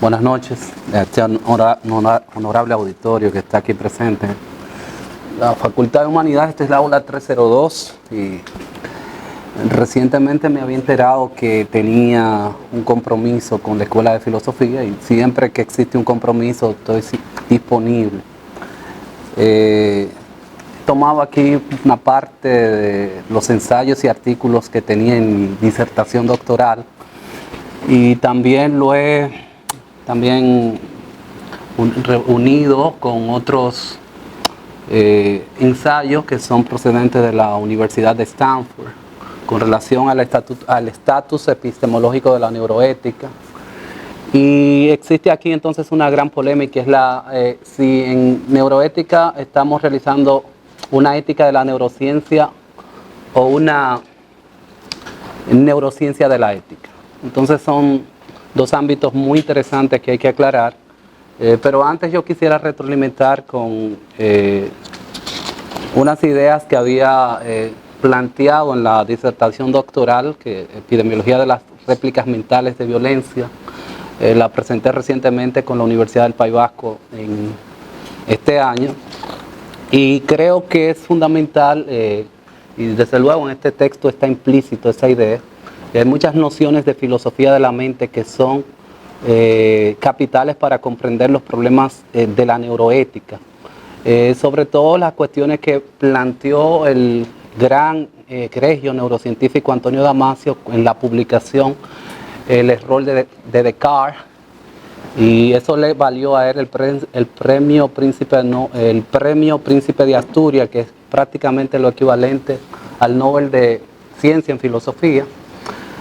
Buenas noches, honorable auditorio que está aquí presente. La Facultad de Humanidades, esta es la aula 302 y recientemente me había enterado que tenía un compromiso con la Escuela de Filosofía y siempre que existe un compromiso estoy disponible. Tomaba aquí una parte de los ensayos y artículos que tenía en mi disertación doctoral y también lo he unido con otros ensayos que son procedentes de la Universidad de Stanford con relación al estatus epistemológico de la neuroética. Y existe aquí entonces una gran polémica, es si en neuroética estamos realizando una ética de la neurociencia o una neurociencia de la ética. Entonces son dos ámbitos muy interesantes que hay que aclarar, pero antes yo quisiera retroalimentar con unas ideas que había planteado en la disertación doctoral, que epidemiología de las réplicas mentales de violencia. La presenté recientemente con la Universidad del País Vasco en este año y creo que es fundamental, y desde luego en este texto está implícito esa idea. Hay muchas nociones de filosofía de la mente que son capitales para comprender los problemas de la neuroética. Sobre todo las cuestiones que planteó el gran egregio neurocientífico Antonio Damasio en la publicación El error de Descartes, y eso le valió a él el premio Príncipe de Asturias, que es prácticamente lo equivalente al Nobel de Ciencia en Filosofía.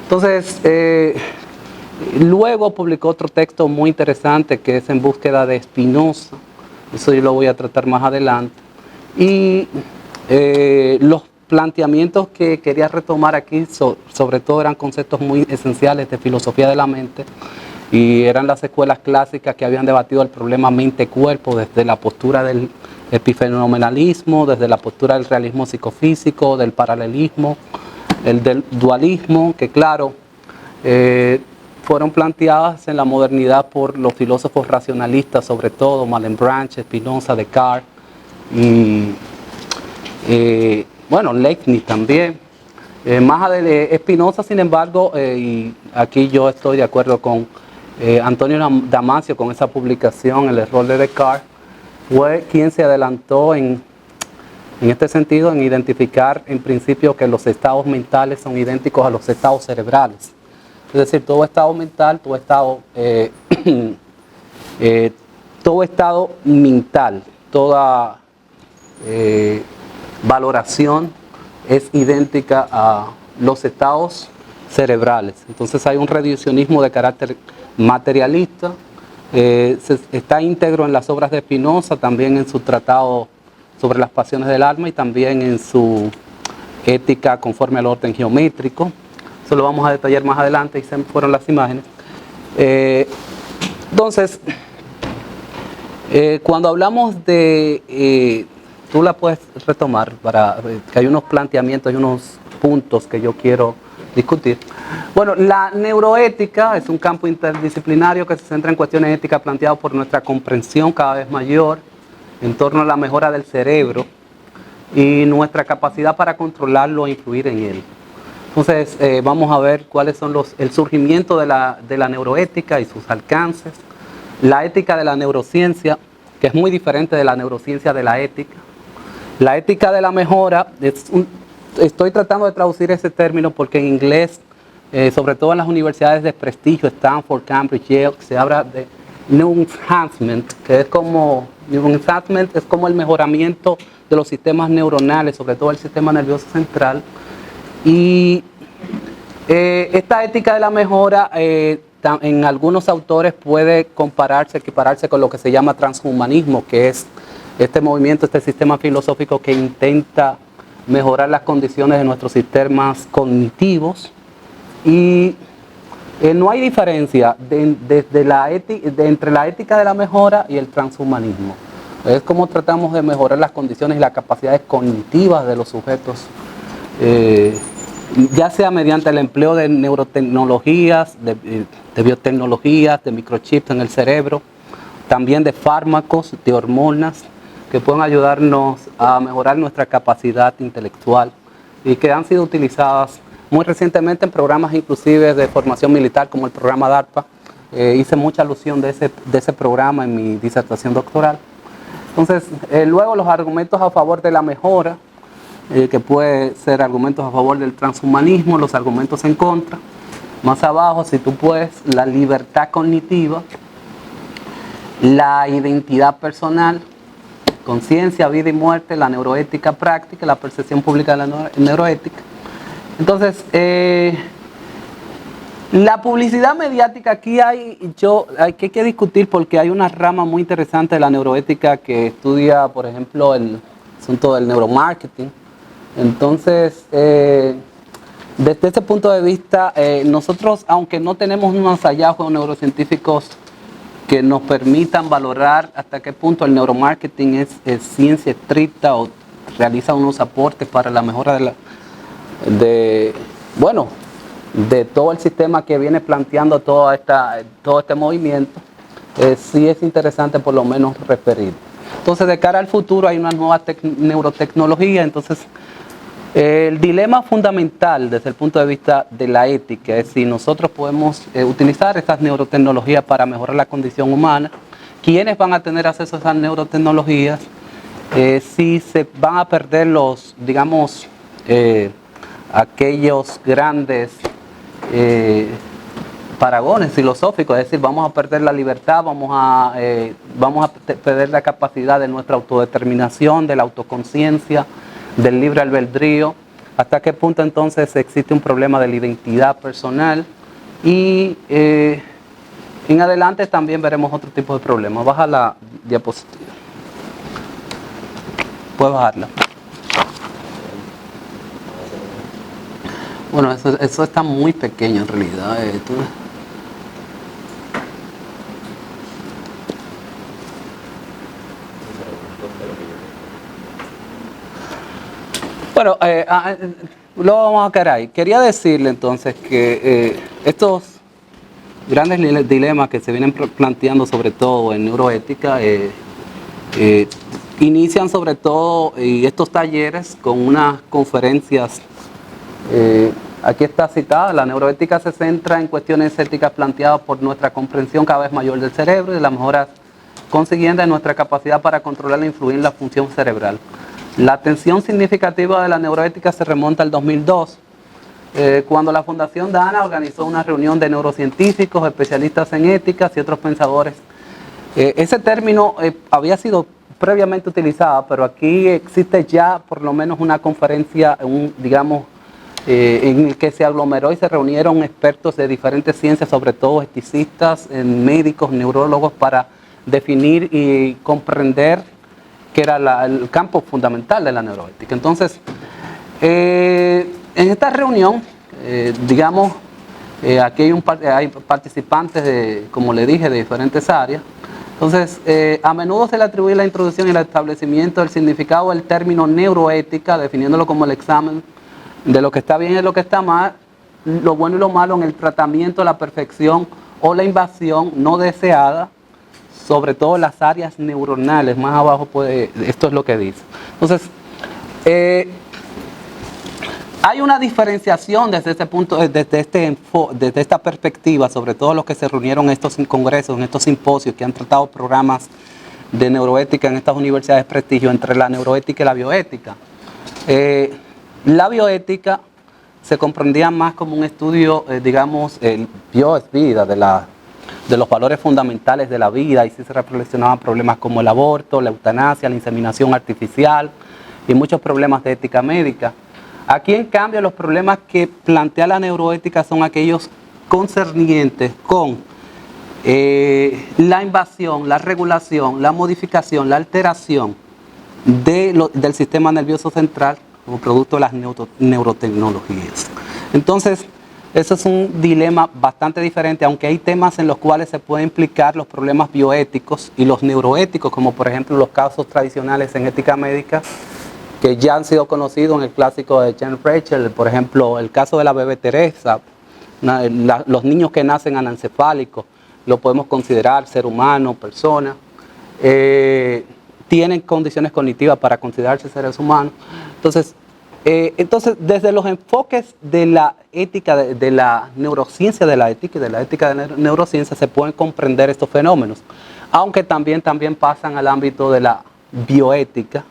Entonces, luego publicó otro texto muy interesante que es En búsqueda de Spinoza, eso yo lo voy a tratar más adelante, y los planteamientos que quería retomar aquí sobre todo eran conceptos muy esenciales de filosofía de la mente y eran las escuelas clásicas que habían debatido el problema mente-cuerpo desde la postura del epifenomenalismo, desde la postura del realismo psicofísico, del paralelismo, el del dualismo, que claro, fueron planteadas en la modernidad por los filósofos racionalistas, sobre todo Malebranche, Spinoza, Descartes y Leibniz también. Más adelante, Spinoza, sin embargo, y aquí yo estoy de acuerdo con Antonio Damasio con esa publicación, El error de Descartes, fue quien se adelantó en este sentido, en identificar en principio que los estados mentales son idénticos a los estados cerebrales. Es decir, todo estado mental, todo estado mental, toda valoración es idéntica a los estados cerebrales. Entonces hay un reduccionismo de carácter materialista, está íntegro en las obras de Spinoza, también en su tratado sobre las pasiones del alma y también en su ética conforme al orden geométrico. Eso lo vamos a detallar más adelante y se me fueron las imágenes. Entonces, cuando hablamos de, tú la puedes retomar, que hay unos planteamientos y unos puntos que yo quiero discutir. Bueno, la neuroética es un campo interdisciplinario que se centra en cuestiones éticas planteadas por nuestra comprensión cada vez mayor en torno a la mejora del cerebro y nuestra capacidad para controlarlo e influir en él. Entonces, vamos a ver cuáles son el surgimiento de la neuroética y sus alcances, la ética de la neurociencia, que es muy diferente de la neurociencia de la ética. La ética de la mejora, estoy tratando de traducir ese término porque en inglés, sobre todo en las universidades de prestigio, Stanford, Cambridge, Yale, se habla de neuroenhancement, que es como el mejoramiento de los sistemas neuronales, sobre todo el sistema nervioso central. Y esta ética de la mejora en algunos autores puede equipararse con lo que se llama transhumanismo, que es este movimiento, este sistema filosófico que intenta mejorar las condiciones de nuestros sistemas cognitivos. Y no hay diferencia entre la ética de la mejora y el transhumanismo. Es como tratamos de mejorar las condiciones y las capacidades cognitivas de los sujetos ya sea mediante el empleo de neurotecnologías, de biotecnologías, de microchips en el cerebro, también de fármacos, de hormonas, que pueden ayudarnos a mejorar nuestra capacidad intelectual y que han sido utilizadas muy recientemente en programas inclusive de formación militar como el programa DARPA. Hice mucha alusión de ese programa en mi disertación doctoral. Entonces, luego los argumentos a favor de la mejora, que puede ser argumentos a favor del transhumanismo, los argumentos en contra. Más abajo, si tú puedes, la libertad cognitiva, la identidad personal, conciencia, vida y muerte, la neuroética práctica, la percepción pública de la neuroética. Entonces, la publicidad mediática aquí hay que discutir porque hay una rama muy interesante de la neuroética que estudia, por ejemplo, el asunto del neuromarketing. Entonces, desde ese punto de vista, nosotros, aunque no tenemos unos hallazgos neurocientíficos que nos permitan valorar hasta qué punto el neuromarketing es ciencia estricta o realiza unos aportes para la mejora de todo el sistema que viene planteando todo este movimiento, sí es interesante por lo menos referir. Entonces, de cara al futuro hay una nueva neurotecnología. Entonces, el dilema fundamental desde el punto de vista de la ética es si nosotros podemos utilizar estas neurotecnologías para mejorar la condición humana, quiénes van a tener acceso a esas neurotecnologías, si se van a perder los, digamos, aquellos grandes paragones filosóficos, es decir, vamos a perder la libertad, vamos a perder la capacidad de nuestra autodeterminación, de la autoconciencia, del libre albedrío, hasta qué punto entonces existe un problema de la identidad personal y en adelante también veremos otro tipo de problemas. Baja la diapositiva. Puedes bajarla. Bueno, eso está muy pequeño en realidad. Bueno, lo vamos a quedar ahí. Quería decirle entonces que estos grandes dilemas que se vienen planteando sobre todo en neuroética inician sobre todo estos talleres con unas conferencias. Aquí está citada: la neuroética se centra en cuestiones éticas planteadas por nuestra comprensión cada vez mayor del cerebro y de las mejoras consiguientes de nuestra capacidad para controlar e influir en la función cerebral. La atención significativa de la neuroética se remonta al 2002, cuando la Fundación Dana organizó una reunión de neurocientíficos, especialistas en éticas y otros pensadores. Ese término había sido previamente utilizado, pero aquí existe ya por lo menos una conferencia, digamos, en el que se aglomeró y se reunieron expertos de diferentes ciencias, sobre todo eticistas, médicos, neurólogos, para definir y comprender que era el campo fundamental de la neuroética. Entonces, en esta reunión, digamos, aquí hay participantes, como le dije, de diferentes áreas. Entonces, a menudo se le atribuye la introducción y el establecimiento del significado del término neuroética, definiéndolo como el examen de lo que está bien y lo que está mal, lo bueno y lo malo en el tratamiento, la perfección o la invasión no deseada, sobre todo las áreas neuronales. Más abajo, esto es lo que dice. Entonces, hay una diferenciación desde este punto, desde esta perspectiva, sobre todo los que se reunieron en estos congresos, en estos simposios que han tratado programas de neuroética en estas universidades de prestigio, entre la neuroética y la bioética. La bioética se comprendía más como un estudio, digamos, bio es vida, de los valores fundamentales de la vida, y sí se reflexionaban problemas como el aborto, la eutanasia, la inseminación artificial y muchos problemas de ética médica. Aquí, en cambio, los problemas que plantea la neuroética son aquellos concernientes con la invasión, la regulación, la modificación, la alteración del sistema nervioso central como producto de las neurotecnologías. Entonces, eso es un dilema bastante diferente, aunque hay temas en los cuales se pueden implicar los problemas bioéticos y los neuroéticos, como por ejemplo los casos tradicionales en ética médica, que ya han sido conocidos en el clásico de Jane Rachel, por ejemplo, el caso de la bebé Teresa, los niños que nacen anencefálicos, lo podemos considerar ser humano, persona, tienen condiciones cognitivas para considerarse seres humanos. Entonces, desde los enfoques de la ética, de la neurociencia de la ética y de la ética de la neurociencia, se pueden comprender estos fenómenos, aunque también pasan al ámbito de la bioética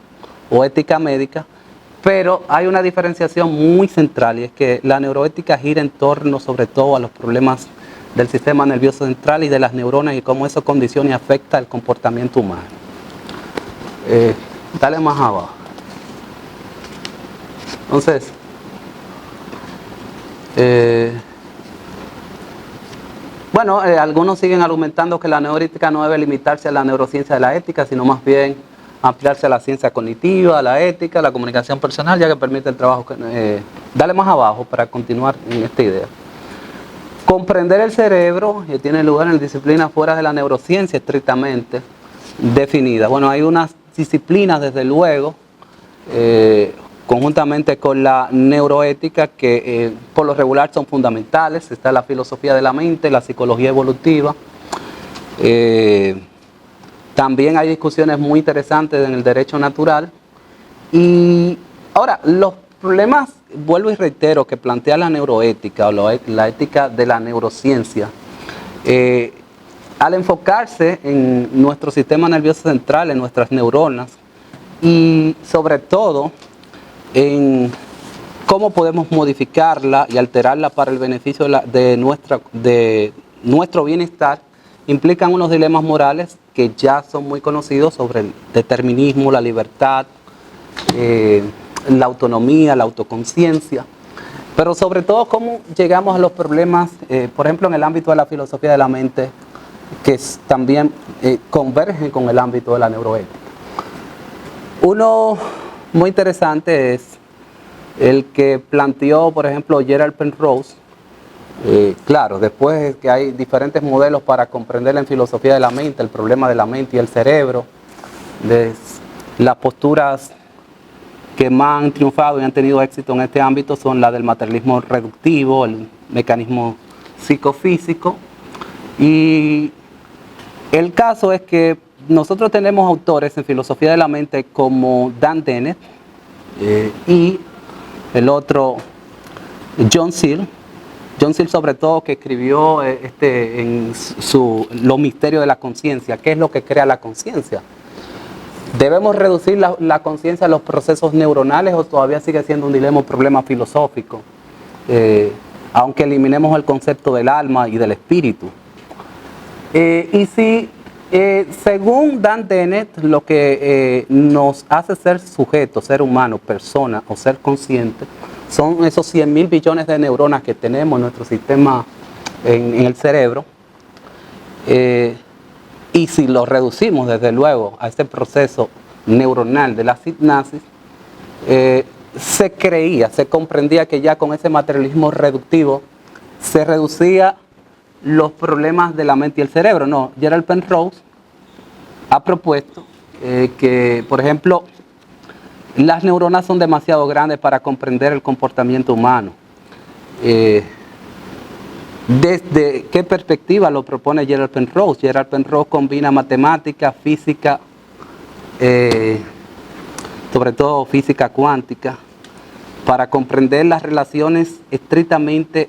o ética médica, pero hay una diferenciación muy central, y es que la neuroética gira en torno sobre todo a los problemas del sistema nervioso central y de las neuronas y cómo eso condiciona y afecta el comportamiento humano. Dale más abajo. Entonces, algunos siguen argumentando que la neuroética no debe limitarse a la neurociencia de la ética, sino más bien ampliarse a la ciencia cognitiva, a la ética, a la comunicación personal, ya que permite el trabajo. Dale más abajo para continuar en esta idea. Comprender el cerebro tiene lugar en disciplinas fuera de la neurociencia estrictamente definida. Bueno, hay unas disciplinas, desde luego, conjuntamente con la neuroética, que por lo regular son fundamentales. Está la filosofía de la mente, la psicología evolutiva. También hay discusiones muy interesantes en el derecho natural. Y ahora, los problemas, vuelvo y reitero, que plantea la neuroética o la ética de la neurociencia, al enfocarse en nuestro sistema nervioso central, en nuestras neuronas, y sobre todo en cómo podemos modificarla y alterarla para el beneficio de nuestro bienestar, implican unos dilemas morales que ya son muy conocidos sobre el determinismo, la libertad, la autonomía, la autoconciencia, pero sobre todo cómo llegamos a los problemas, por ejemplo, en el ámbito de la filosofía de la mente, que también convergen con el ámbito de la neuroética. Uno muy interesante es el que planteó, por ejemplo, Gerald Penrose. Claro, después que hay diferentes modelos para comprender en filosofía de la mente el problema de la mente y el cerebro, las posturas que más han triunfado y han tenido éxito en este ámbito son la del materialismo reductivo, el mecanismo psicofísico. Y el caso es que nosotros tenemos autores en filosofía de la mente como Dan Dennett y el otro John Searle. John Searle, sobre todo, que escribió en Los misterios de la conciencia. ¿Qué es lo que crea la conciencia? ¿Debemos reducir la conciencia a los procesos neuronales o todavía sigue siendo un dilema, un problema filosófico? Aunque eliminemos el concepto del alma y del espíritu. Y si, según Dan Dennett, lo que nos hace ser sujetos, ser humano, persona o ser consciente, son esos 100.000 billones de neuronas que tenemos en nuestro sistema, en el cerebro. Y si lo reducimos, desde luego, a este proceso neuronal de la sinapsis, se comprendía que ya con ese materialismo reductivo se reducía los problemas de la mente y el cerebro. No, Gerald Penrose ha propuesto que, por ejemplo, las neuronas son demasiado grandes para comprender el comportamiento humano. ¿Desde qué perspectiva lo propone Gerald Penrose? Gerald Penrose combina matemática, física, sobre todo física cuántica, para comprender las relaciones estrictamente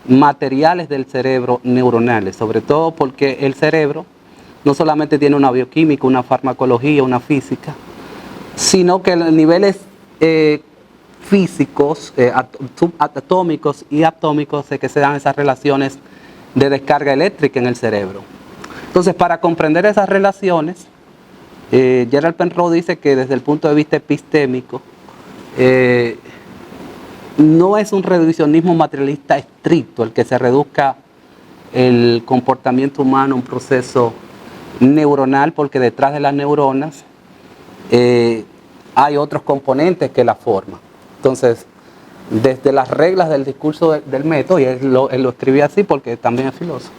materiales del cerebro neuronales, sobre todo porque el cerebro no solamente tiene una bioquímica, una farmacología, una física, sino que los niveles físicos, subatómicos y atómicos, que se dan esas relaciones de descarga eléctrica en el cerebro. Entonces, para comprender esas relaciones, Gerald Penrose dice que desde el punto de vista epistémico, no es un reduccionismo materialista estricto el que se reduzca el comportamiento humano a un proceso neuronal, porque detrás de las neuronas hay otros componentes que la forman. Entonces, desde las reglas del discurso del método, y él lo escribía así porque también es filósofo,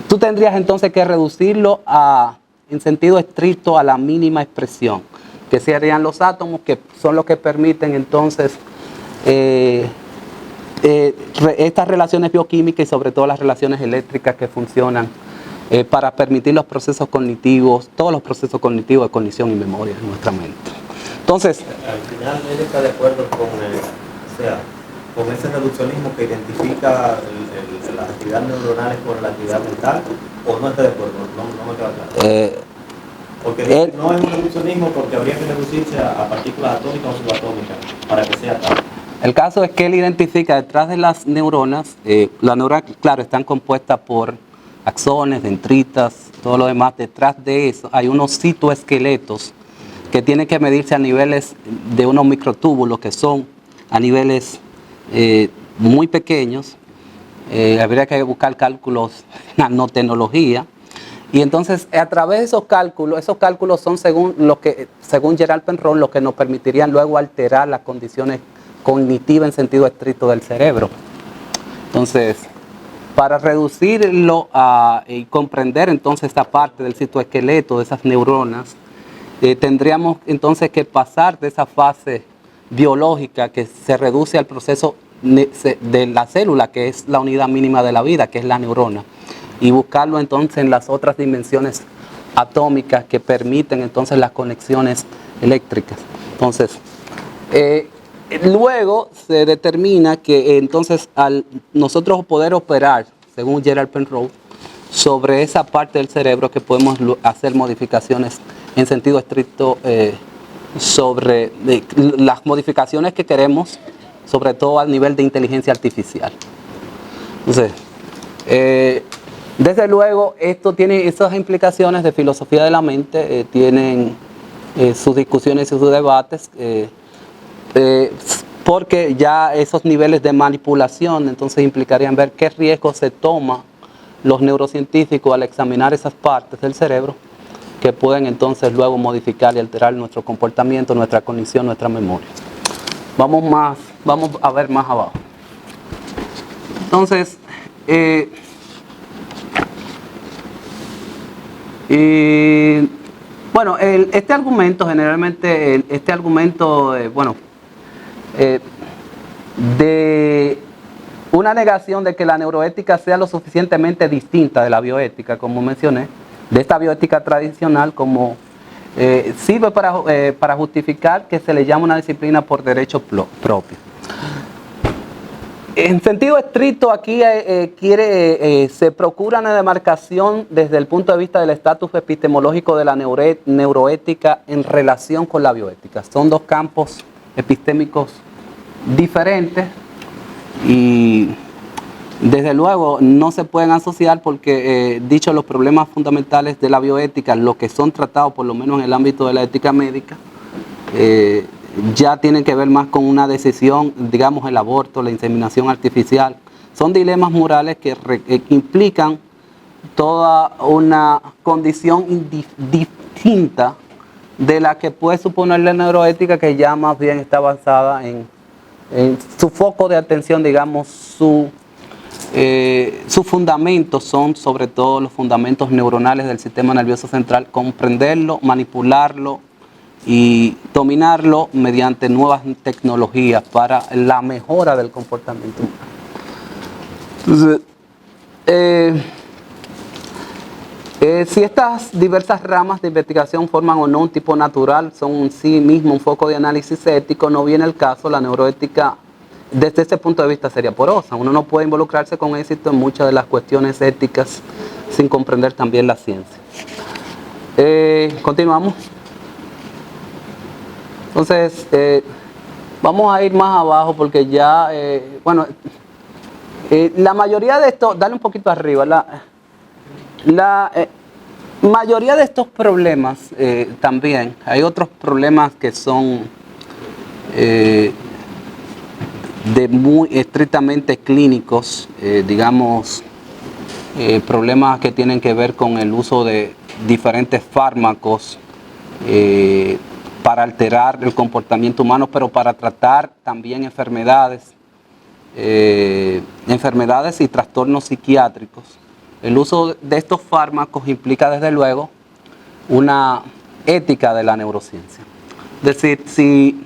tú tendrías entonces que reducirlo en sentido estricto a la mínima expresión. que serían los átomos, que son los que permiten entonces estas relaciones bioquímicas y sobre todo las relaciones eléctricas que funcionan para permitir los procesos cognitivos, todos los procesos cognitivos de cognición y memoria en nuestra mente. Entonces, al final él está de acuerdo con con ese reduccionismo que identifica las actividades neuronales con la actividad mental, o no está de acuerdo, no me queda claro. Porque no es un reduccionismo porque habría que reducirse a partículas atómicas o subatómicas para que sea tal. El caso es que él identifica detrás de las neuronas, las neuronas, claro, están compuestas por axones, dendritas, todo lo demás. Detrás de eso hay unos citoesqueletos que tienen que medirse a niveles de unos microtúbulos que son a niveles muy pequeños. Habría que buscar cálculos, nanotecnología. Y entonces, a través de esos cálculos son según Gerald Penrose, lo que nos permitirían luego alterar las condiciones cognitivas en sentido estricto del cerebro. Entonces, para reducirlo y comprender entonces esta parte del citoesqueleto de esas neuronas, tendríamos entonces que pasar de esa fase biológica que se reduce al proceso de la célula, que es la unidad mínima de la vida, que es la neurona, y buscarlo entonces en las otras dimensiones atómicas que permiten entonces las conexiones eléctricas. Entonces, luego se determina que entonces al nosotros poder operar, según Gerald Penrose, sobre esa parte del cerebro, que podemos hacer modificaciones en sentido estricto sobre las modificaciones que queremos, sobre todo al nivel de inteligencia artificial. Entonces, desde luego, esto tiene esas implicaciones de filosofía de la mente, tienen sus discusiones y sus debates, porque ya esos niveles de manipulación entonces implicarían ver qué riesgo se toma los neurocientíficos al examinar esas partes del cerebro que pueden entonces luego modificar y alterar nuestro comportamiento, nuestra cognición, nuestra memoria. Vamos a ver más abajo. Entonces, bueno, este argumento generalmente, de una negación de que la neuroética sea lo suficientemente distinta de la bioética, como mencioné, de esta bioética tradicional, como sirve para justificar que se le llama una disciplina por derecho propio. En sentido estricto, aquí se procura una demarcación desde el punto de vista del estatus epistemológico de la neuroética en relación con la bioética. Son dos campos epistémicos diferentes y desde luego no se pueden asociar porque, dicho los problemas fundamentales de la bioética, los que son tratados por lo menos en el ámbito de la ética médica, ya tienen que ver más con una decisión, digamos el aborto, la inseminación artificial. Son dilemas morales que implican toda una condición distinta de la que puede suponer la neuroética, que ya más bien está basada en su foco de atención, digamos, sus fundamentos son sobre todo los fundamentos neuronales del sistema nervioso central, comprenderlo, manipularlo y dominarlo mediante nuevas tecnologías para la mejora del comportamiento humano. Entonces, si estas diversas ramas de investigación forman o no un tipo natural, son en sí mismo un foco de análisis ético, no viene el caso, la neuroética desde ese punto de vista sería porosa. Uno no puede involucrarse con éxito en muchas de las cuestiones éticas sin comprender también la ciencia. Continuamos. Entonces, vamos a ir más abajo porque ya, la mayoría de estos, dale un poquito arriba, la mayoría de estos problemas también, hay otros problemas que son de muy estrictamente clínicos, digamos, problemas que tienen que ver con el uso de diferentes fármacos para alterar el comportamiento humano, pero para tratar también enfermedades y trastornos psiquiátricos. El uso de estos fármacos implica desde luego una ética de la neurociencia. Es decir, si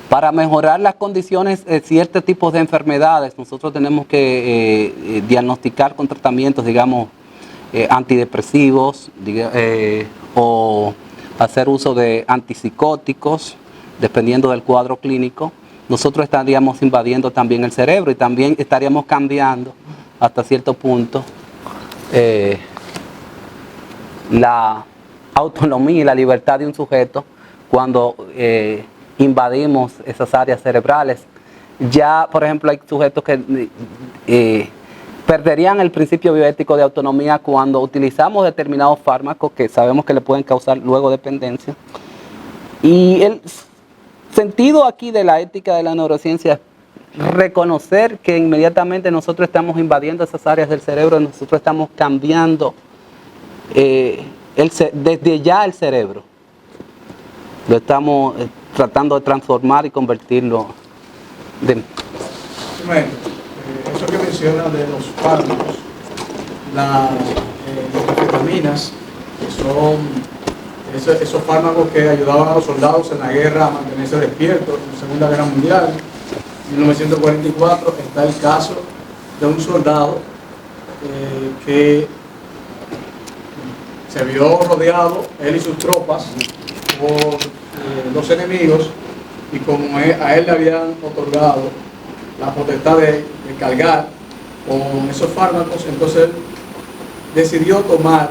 para mejorar las condiciones de ciertos tipos de enfermedades, nosotros tenemos que diagnosticar con tratamientos, digamos, antidepresivos, o hacer uso de antipsicóticos, dependiendo del cuadro clínico, nosotros estaríamos invadiendo también el cerebro y también estaríamos cambiando hasta cierto punto la autonomía y la libertad de un sujeto cuando invadimos esas áreas cerebrales. Ya, por ejemplo, hay sujetos que perderían el principio bioético de autonomía cuando utilizamos determinados fármacos que sabemos que le pueden causar luego dependencia. Y el sentido aquí de la ética de la neurociencia es reconocer que inmediatamente nosotros estamos invadiendo esas áreas del cerebro, nosotros estamos cambiando desde ya el cerebro. Lo estamos tratando de transformar y convertirlo. Eso que menciona de los fármacos, las anfetaminas, que son esos fármacos que ayudaban a los soldados en la guerra a mantenerse despiertos en la Segunda Guerra Mundial. En 1944 está el caso de un soldado que se vio rodeado, él y sus tropas, por los enemigos, y como a él le habían otorgado la potestad de cargar con esos fármacos, entonces él decidió tomar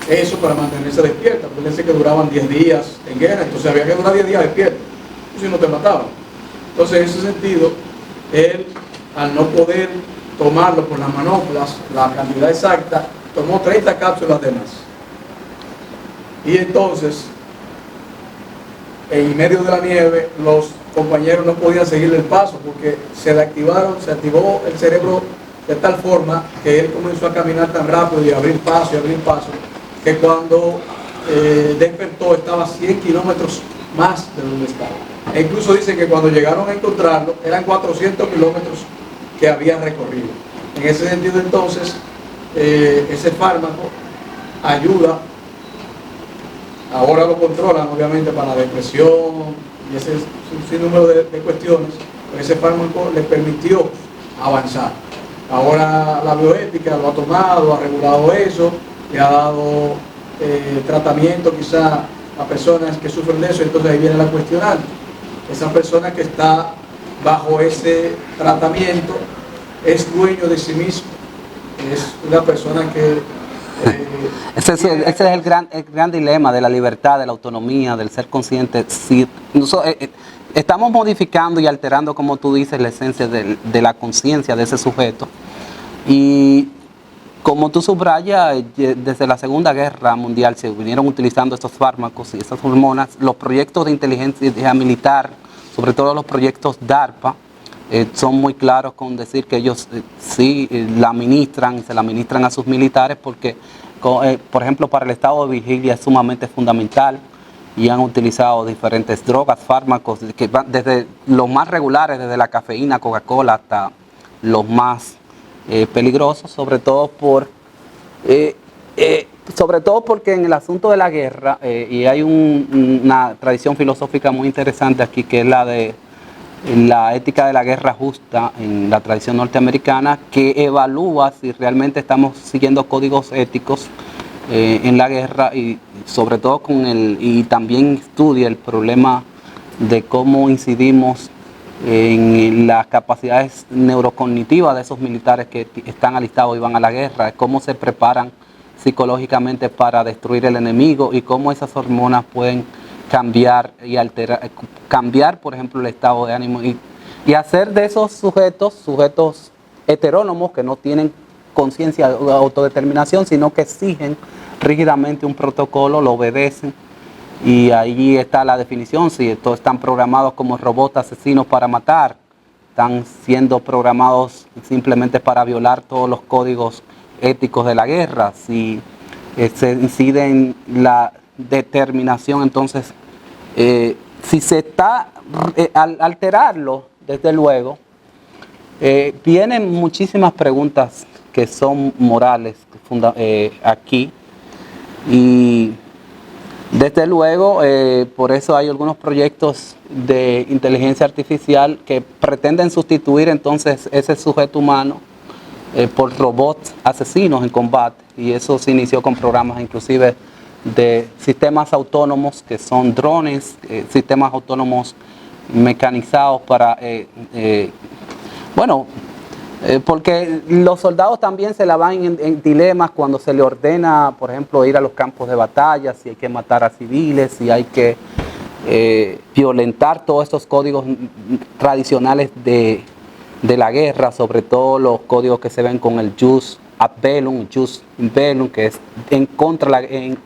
eso para mantenerse despierto. Acuérdense que duraban 10 días en guerra, entonces había que durar 10 días despierto, si no te mataban. Entonces, en ese sentido, él, al no poder tomarlo por las manoplas, la cantidad exacta, tomó 30 cápsulas de más. Y entonces, en medio de la nieve, los compañeros no podían seguirle el paso porque se activó el cerebro de tal forma que él comenzó a caminar tan rápido y abrir paso, que cuando despertó estaba a 100 kilómetros más de donde estaba. E incluso dicen que cuando llegaron a encontrarlo eran 400 kilómetros que había recorrido. En ese sentido, entonces, ese fármaco ayuda. Ahora lo controlan, obviamente, para la depresión y ese sinnúmero de cuestiones, pero ese fármaco le permitió avanzar. Ahora la bioética lo ha tomado, ha regulado eso, le ha dado tratamiento quizá a personas que sufren de eso, entonces ahí viene la cuestionante. Esa persona que está bajo ese tratamiento es dueño de sí mismo, es una persona que ese es el gran dilema de la libertad, de la autonomía, del ser consciente. Si estamos modificando y alterando, como tú dices, la esencia de la conciencia de ese sujeto. Y como tú subrayas, desde la Segunda Guerra Mundial se vinieron utilizando estos fármacos y estas hormonas. Los proyectos de inteligencia militar, sobre todo los proyectos DARPA, son muy claros con decir que ellos sí la administran, se la administran a sus militares porque, por ejemplo, para el estado de vigilia es sumamente fundamental y han utilizado diferentes drogas, fármacos, que van desde los más regulares, desde la cafeína, Coca-Cola, hasta los más peligrosos, sobre todo porque en el asunto de la guerra, y hay una tradición filosófica muy interesante aquí, que es la de la ética de la guerra justa en la tradición norteamericana, que evalúa si realmente estamos siguiendo códigos éticos en la guerra y sobre todo y también estudia el problema de cómo incidimos en las capacidades neurocognitivas de esos militares que están alistados y van a la guerra, cómo se preparan psicológicamente para destruir el enemigo y cómo esas hormonas pueden cambiar, por ejemplo, el estado de ánimo y hacer de esos sujetos heterónomos que no tienen conciencia de autodeterminación, sino que exigen rígidamente un protocolo, lo obedecen, y ahí está la definición: si estos están programados como robots asesinos para matar, están siendo programados simplemente para violar todos los códigos éticos de la guerra. Si se incide en la determinación, entonces si se está al alterarlo, desde luego vienen muchísimas preguntas que son morales aquí, y Desde luego, por eso hay algunos proyectos de inteligencia artificial que pretenden sustituir entonces ese sujeto humano por robots asesinos en combate, y eso se inició con programas inclusive de sistemas autónomos que son drones, sistemas autónomos mecanizados para, porque los soldados también se la van en dilemas cuando se le ordena, por ejemplo, ir a los campos de batalla, si hay que matar a civiles, si hay que violentar todos estos códigos tradicionales de la guerra, sobre todo los códigos que se ven con el jus ad bellum, jus in bellum, que es en contra, en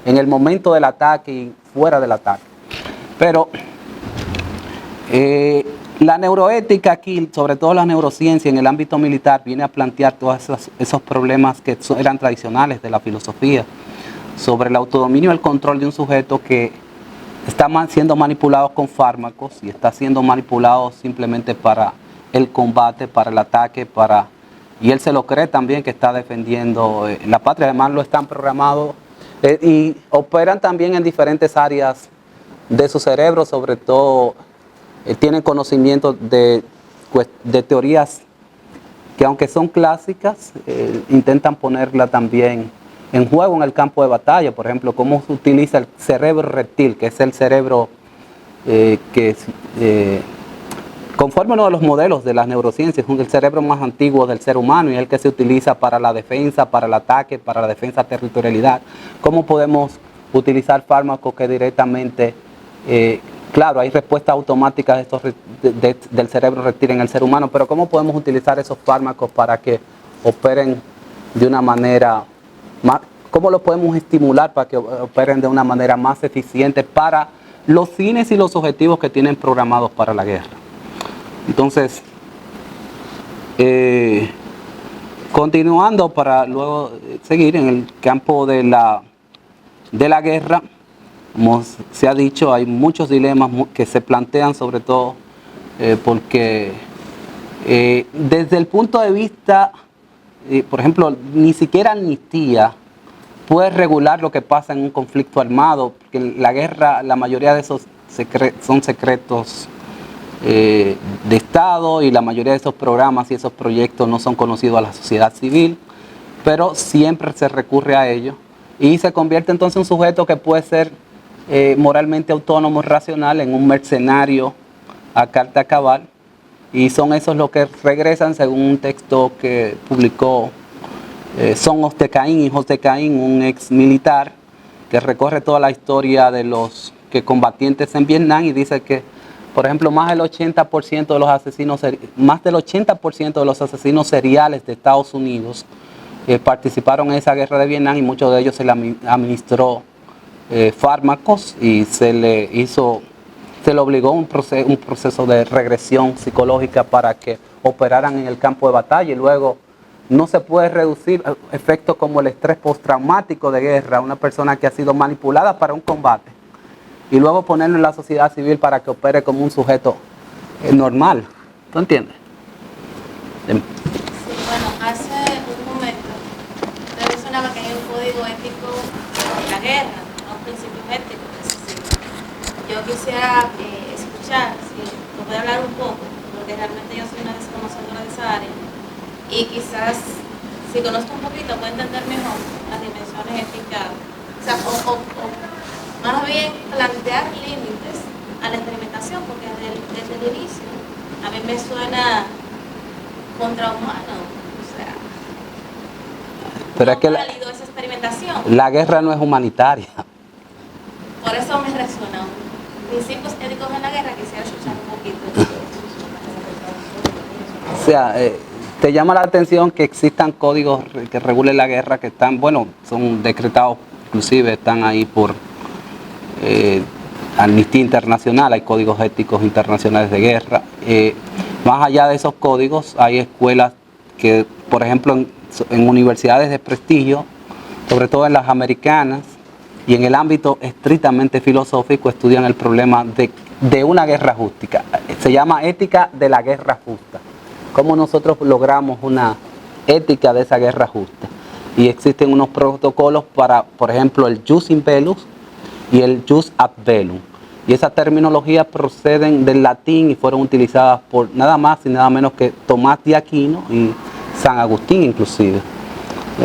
el momento del ataque y fuera del ataque. Pero la neuroética aquí, sobre todo la neurociencia en el ámbito militar, viene a plantear todos esos problemas que eran tradicionales de la filosofía, sobre el autodominio y el control de un sujeto que está siendo manipulado con fármacos y está siendo manipulado simplemente para el combate, para el ataque, y él se lo cree también que está defendiendo la patria. Además lo están programados y operan también en diferentes áreas de su cerebro, sobre todo tienen conocimiento de teorías que, aunque son clásicas, intentan ponerla también en juego en el campo de batalla. Por ejemplo, cómo se utiliza el cerebro reptil, que es el cerebro conforme uno de los modelos de las neurociencias, es el cerebro más antiguo del ser humano y es el que se utiliza para la defensa, para el ataque, para la defensa de territorialidad. ¿Cómo podemos utilizar fármacos que directamente, claro, hay respuestas automáticas del cerebro reptil en el ser humano, pero cómo podemos utilizar esos fármacos para que operen de una manera más, cómo los podemos estimular para que operen de una manera más eficiente para los fines y los objetivos que tienen programados para la guerra? Entonces, continuando para luego seguir en el campo de la guerra, como se ha dicho, hay muchos dilemas que se plantean, sobre todo porque desde el punto de vista, por ejemplo, ni siquiera amnistía puede regular lo que pasa en un conflicto armado, porque la guerra, la mayoría de esos son secretos de Estado, y la mayoría de esos programas y esos proyectos no son conocidos a la sociedad civil, pero siempre se recurre a ello y se convierte entonces en un sujeto que puede ser moralmente autónomo, racional, en un mercenario a carta cabal, y son esos los que regresan, según un texto que publicó Sons de Caín, hijos de Caín, un ex militar que recorre toda la historia de los combatientes en Vietnam, y dice que, por ejemplo, más del 80% de los asesinos seriales de Estados Unidos participaron en esa guerra de Vietnam, y muchos de ellos se le administró fármacos y se le obligó un proceso de regresión psicológica para que operaran en el campo de batalla, y luego no se puede reducir efectos como el estrés postraumático de guerra a una persona que ha sido manipulada para un combate y luego ponerlo en la sociedad civil para que opere como un sujeto normal. ¿Tú entiendes? Sí, bueno, hace un momento usted mencionaba que hay un código ético de la guerra, no principios éticos. Yo quisiera escuchar, si nos puede hablar un poco, porque realmente yo soy una desconocedora de esa área, y quizás si conozco un poquito puedo entender mejor las dimensiones éticas, o sea, más bien plantear límites a la experimentación, porque desde el inicio a mí me suena contrahumano, o sea, pero es que esa experimentación. La guerra no es humanitaria. Por eso me resuena. Principios éticos en la guerra, quisiera escuchar un poquito. O sea, te llama la atención que existan códigos que regulen la guerra que están, bueno, son decretados, inclusive están ahí por Amnistía Internacional, hay códigos éticos internacionales de guerra. Más allá de esos códigos, hay escuelas que, por ejemplo, en universidades de prestigio, sobre todo en las americanas, y en el ámbito estrictamente filosófico, estudian el problema de una guerra justa. Se llama ética de la guerra justa. ¿Cómo nosotros logramos una ética de esa guerra justa? Y existen unos protocolos para, por ejemplo, el jus in bellum, y el jus ad velum. Y esas terminologías proceden del latín y fueron utilizadas por nada más y nada menos que Tomás de Aquino y San Agustín inclusive.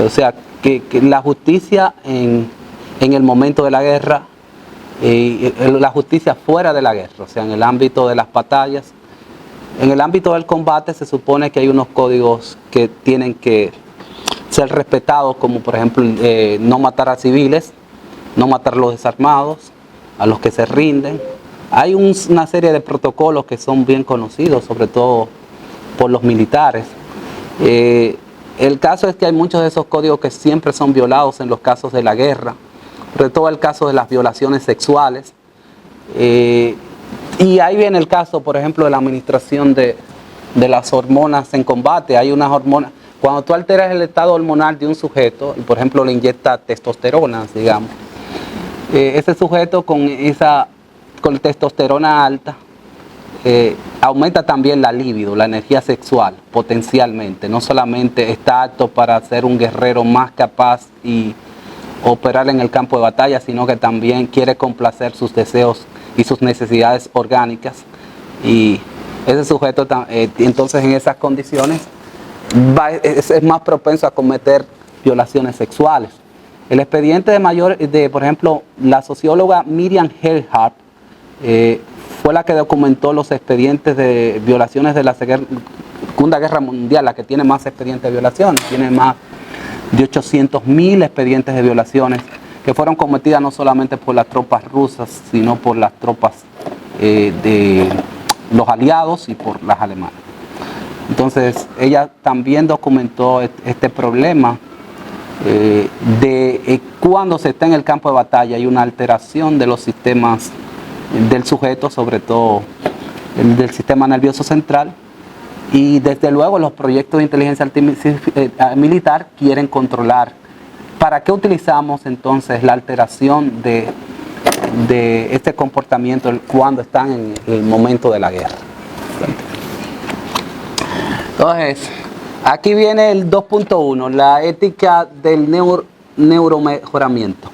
O sea, que la justicia en el momento de la guerra, la justicia fuera de la guerra, o sea, en el ámbito de las batallas, en el ámbito del combate se supone que hay unos códigos que tienen que ser respetados, como por ejemplo no matar a civiles, no matar a los desarmados, a los que se rinden. Hay una serie de protocolos que son bien conocidos, sobre todo por los militares. El caso es que hay muchos de esos códigos que siempre son violados en los casos de la guerra, sobre todo el caso de las violaciones sexuales. Y ahí viene el caso, por ejemplo, de la administración de las hormonas en combate. Hay unas hormonas, cuando tú alteras el estado hormonal de un sujeto, y por ejemplo le inyectas testosterona, digamos, ese sujeto con testosterona alta, aumenta también la libido, la energía sexual, potencialmente. No solamente está apto para ser un guerrero más capaz y operar en el campo de batalla, sino que también quiere complacer sus deseos y sus necesidades orgánicas. Y ese sujeto, entonces en esas condiciones, es más propenso a cometer violaciones sexuales. El expediente por ejemplo, la socióloga Miriam Earhart fue la que documentó los expedientes de violaciones de la Segunda Guerra Mundial, la que tiene más expedientes de violaciones, tiene más de 800.000 expedientes de violaciones que fueron cometidas no solamente por las tropas rusas, sino por las tropas de los aliados y por las alemanas. Entonces, ella también documentó este problema de cuando se está en el campo de batalla hay una alteración de los sistemas del sujeto, sobre todo del sistema nervioso central, y desde luego los proyectos de inteligencia militar quieren controlar. ¿Para qué utilizamos entonces la alteración de este comportamiento cuando están en el momento de la guerra? Entonces, aquí viene el 2.1, la ética del neuromejoramiento,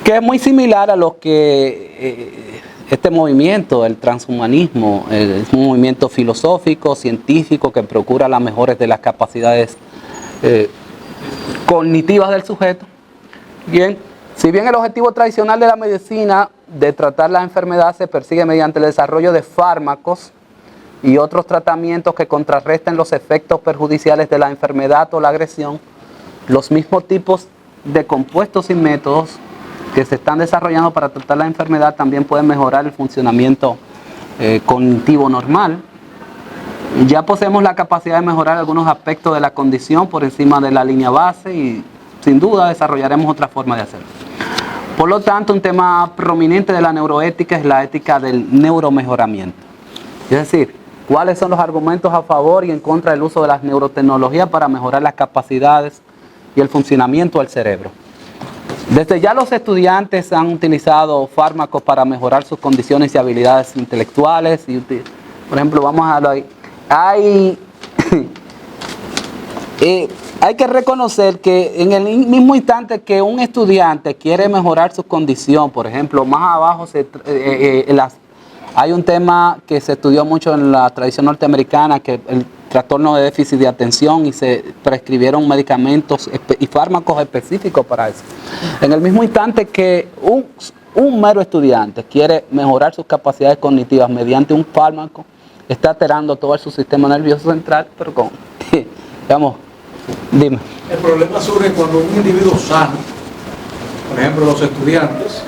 que es muy similar a lo que este movimiento, el transhumanismo, es un movimiento filosófico, científico, que procura las mejores de las capacidades cognitivas del sujeto. Bien, si bien el objetivo tradicional de la medicina de tratar la enfermedad se persigue mediante el desarrollo de fármacos y otros tratamientos que contrarresten los efectos perjudiciales de la enfermedad o la agresión, los mismos tipos de compuestos y métodos que se están desarrollando para tratar la enfermedad también pueden mejorar el funcionamiento cognitivo normal. Ya poseemos la capacidad de mejorar algunos aspectos de la condición por encima de la línea base y sin duda desarrollaremos otra forma de hacerlo. Por lo tanto, un tema prominente de la neuroética es la ética del neuromejoramiento. Es decir, cuáles son los argumentos a favor y en contra del uso de las neurotecnologías para mejorar las capacidades y el funcionamiento del cerebro. Desde ya los estudiantes han utilizado fármacos para mejorar sus condiciones y habilidades intelectuales. Y, por ejemplo, vamos a hablar ahí. Hay que reconocer que en el mismo instante que un estudiante quiere mejorar su condición, por ejemplo, más abajo hay un tema que se estudió mucho en la tradición norteamericana, que el trastorno de déficit de atención, y se prescribieron medicamentos y fármacos específicos para eso. En el mismo instante que un mero estudiante quiere mejorar sus capacidades cognitivas mediante un fármaco, está alterando todo su sistema nervioso central, pero digamos, dime. El problema surge cuando un individuo sano, por ejemplo los estudiantes,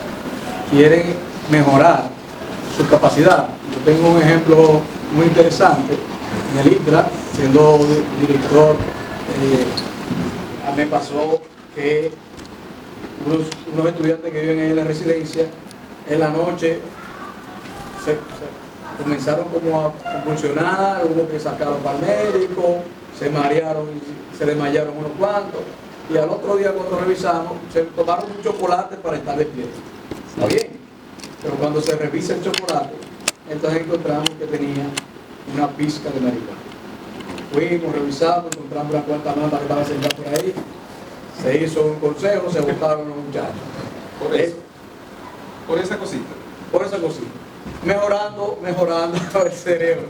quieren mejorar su capacidad. Yo tengo un ejemplo muy interesante. En el ITRA, siendo director, me pasó que unos estudiantes que viven en la residencia, en la noche se comenzaron como a convulsionar, hubo que sacarlos para el médico, se marearon, se desmayaron unos cuantos, y al otro día cuando revisamos, se tomaron un chocolate para estar despiertos. Está bien, pero cuando se revisa el chocolate, entonces encontramos que tenía una pizca de marihuana. Fuimos, revisamos, encontramos la cuarta mata que estaba sentada por ahí, se hizo un consejo, se botaron los muchachos. Por eso. Por esa cosita. Por esa cosita. Mejorando el cerebro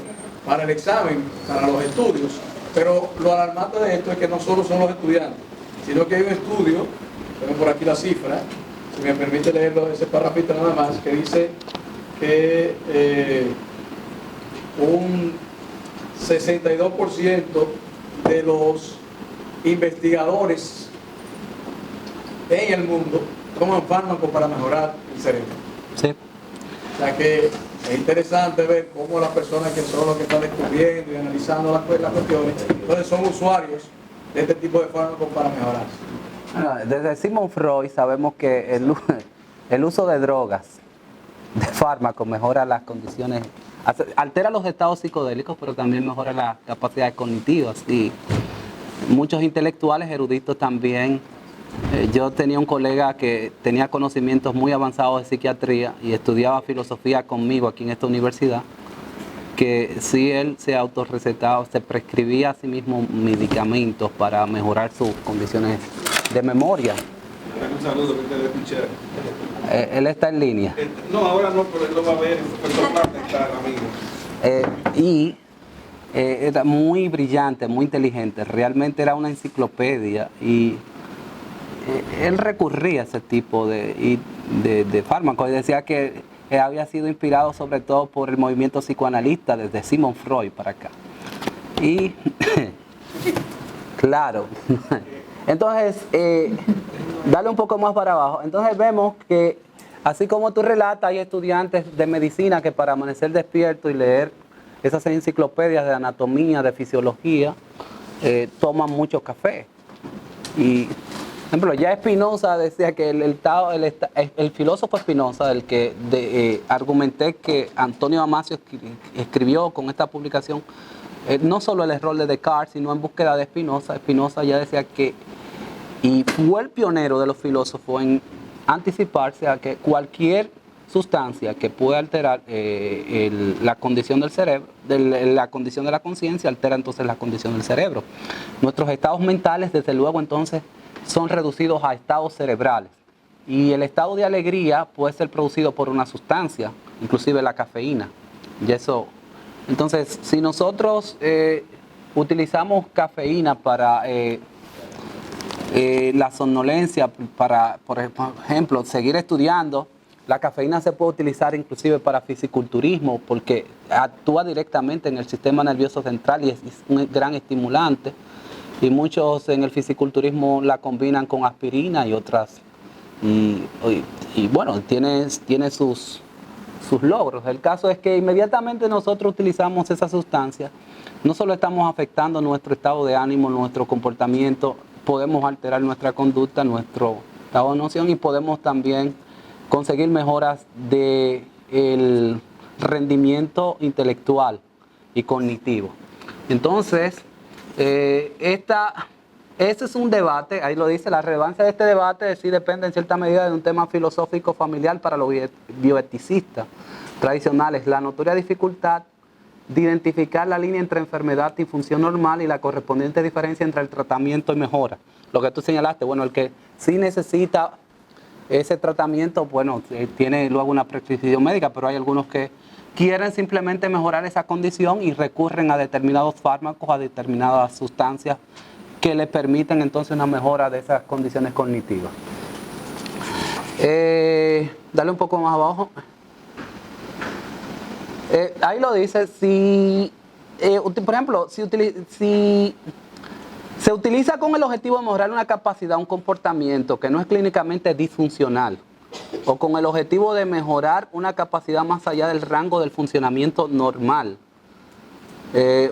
para el examen, para los estudios. Pero lo alarmante de esto es que no solo son los estudiantes, sino que hay un estudio, tengo por aquí la cifra, si me permite leerlo, ese parrafito nada más, que dice que un 62% de los investigadores en el mundo toman fármacos para mejorar el cerebro. Sí. O sea que es interesante ver cómo las personas que son los que están descubriendo y analizando las cuestiones, entonces son usuarios de este tipo de fármacos para mejorar. Bueno, desde Sigmund Freud sabemos que el uso de drogas, de fármacos, mejora las condiciones, altera los estados psicodélicos, pero también mejora las capacidades cognitivas. Y muchos intelectuales eruditos también. Yo tenía un colega que tenía conocimientos muy avanzados de psiquiatría y estudiaba filosofía conmigo aquí en esta universidad, que si él se autorrecetaba, se prescribía a sí mismo medicamentos para mejorar sus condiciones de memoria. Un saludo que te debe escuchar. Él está en línea. No, ahora no, pero él lo va a ver, por su parte está, amigo. Era muy brillante, muy inteligente, realmente era una enciclopedia y él recurría a ese tipo de fármacos y decía que había sido inspirado sobre todo por el movimiento psicoanalista desde Sigmund Freud para acá. Y claro, entonces, dale un poco más para abajo. Entonces vemos que, así como tú relatas, hay estudiantes de medicina que para amanecer despierto y leer esas enciclopedias de anatomía, de fisiología, toman mucho café. Y, por ejemplo, ya Spinoza decía que el filósofo Spinoza, del que argumenté que Antonio Damasio escribió con esta publicación, no solo el error de Descartes, sino en búsqueda de Spinoza. Spinoza ya decía que, y fue el pionero de los filósofos en anticiparse a que cualquier sustancia que pueda alterar la condición del cerebro, la condición de la conciencia, altera entonces la condición del cerebro. Nuestros estados mentales, desde luego, entonces, son reducidos a estados cerebrales. Y el estado de alegría puede ser producido por una sustancia, inclusive la cafeína. Y eso, entonces, si nosotros utilizamos cafeína para la somnolencia, para, por ejemplo, seguir estudiando, la cafeína se puede utilizar inclusive para fisiculturismo porque actúa directamente en el sistema nervioso central y es un gran estimulante. Y muchos en el fisiculturismo la combinan con aspirina y otras. Y bueno, tiene sus logros. El caso es que inmediatamente nosotros utilizamos esa sustancia, no solo estamos afectando nuestro estado de ánimo, nuestro comportamiento, podemos alterar nuestra conducta, nuestro estado de noción y podemos también conseguir mejoras del rendimiento intelectual y cognitivo. Entonces, ese es un debate, ahí lo dice, la relevancia de este debate sí depende en cierta medida de un tema filosófico familiar para los bioeticistas tradicionales, la notoria dificultad de identificar la línea entre enfermedad y función normal y la correspondiente diferencia entre el tratamiento y mejora. Lo que tú señalaste, bueno, el que sí necesita ese tratamiento, bueno, tiene luego una prescripción médica, pero hay algunos que quieren simplemente mejorar esa condición y recurren a determinados fármacos, a determinadas sustancias que les permiten entonces una mejora de esas condiciones cognitivas. Dale un poco más abajo. Ahí lo dice, si, por ejemplo, si se utiliza con el objetivo de mejorar una capacidad, un comportamiento que no es clínicamente disfuncional, o con el objetivo de mejorar una capacidad más allá del rango del funcionamiento normal.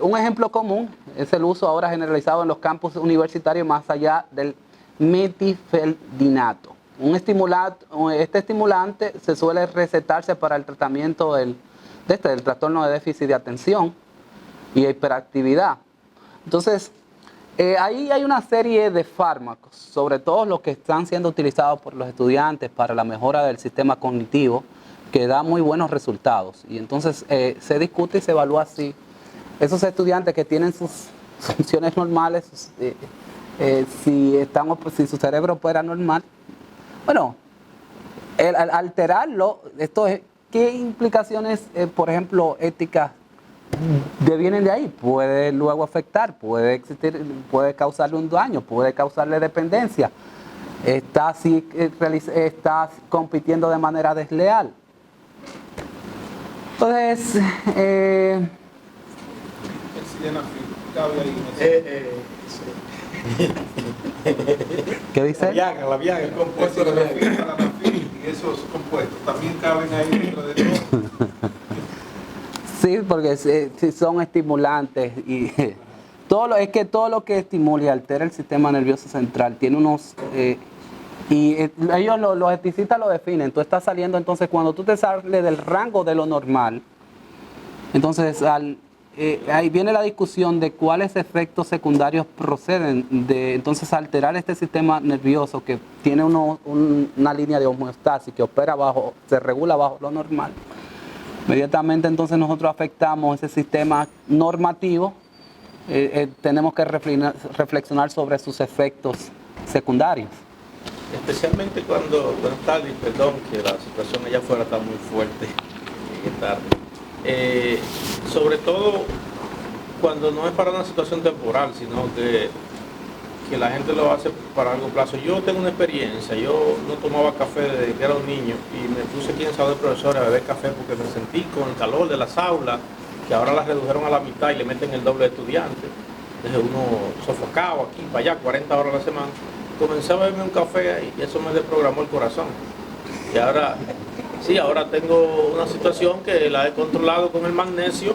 Un ejemplo común es el uso ahora generalizado en los campus universitarios más allá del metilfenidato. Este estimulante se suele recetarse para el tratamiento del trastorno de déficit de atención y hiperactividad. Entonces, ahí hay una serie de fármacos, sobre todo los que están siendo utilizados por los estudiantes para la mejora del sistema cognitivo, que da muy buenos resultados. Y entonces se discute y se evalúa si esos estudiantes que tienen sus funciones normales, si su cerebro fuera normal, bueno, Al alterarlo, ¿qué implicaciones, por ejemplo, éticas devienen de ahí? Puede luego afectar, puede existir, puede causarle un daño, puede causarle dependencia. Está compitiendo de manera desleal. Entonces, El sildenafil cabe ahí en ese. ¿qué dice? La Viagra, el compuesto de la sildenafil y esos compuestos también caben ahí dentro de todo. Sí, porque sí son estimulantes y es que todo lo que estimula y altera el sistema nervioso central tiene unos ellos los eticistas lo definen. Tú estás saliendo, entonces cuando tú te sales del rango de lo normal, entonces ahí viene la discusión de cuáles efectos secundarios proceden de entonces alterar este sistema nervioso que tiene una línea de homeostasis que opera se regula bajo lo normal. Inmediatamente entonces nosotros afectamos ese sistema normativo, tenemos que reflexionar sobre sus efectos secundarios. Especialmente cuando tarde, perdón, que la situación allá afuera está muy fuerte, llegué tarde. Sobre todo cuando no es para una situación temporal, sino que la gente lo hace para largo plazo. Yo tengo una experiencia, yo no tomaba café desde que era un niño y me puse aquí en Salud de Profesores a beber café porque me sentí con el calor de las aulas, que ahora las redujeron a la mitad y le meten el doble de estudiantes. Entonces uno sofocado aquí para allá, 40 horas a la semana. Comencé a beberme un café y eso me desprogramó el corazón. Y ahora, sí, ahora tengo una situación que la he controlado con el magnesio,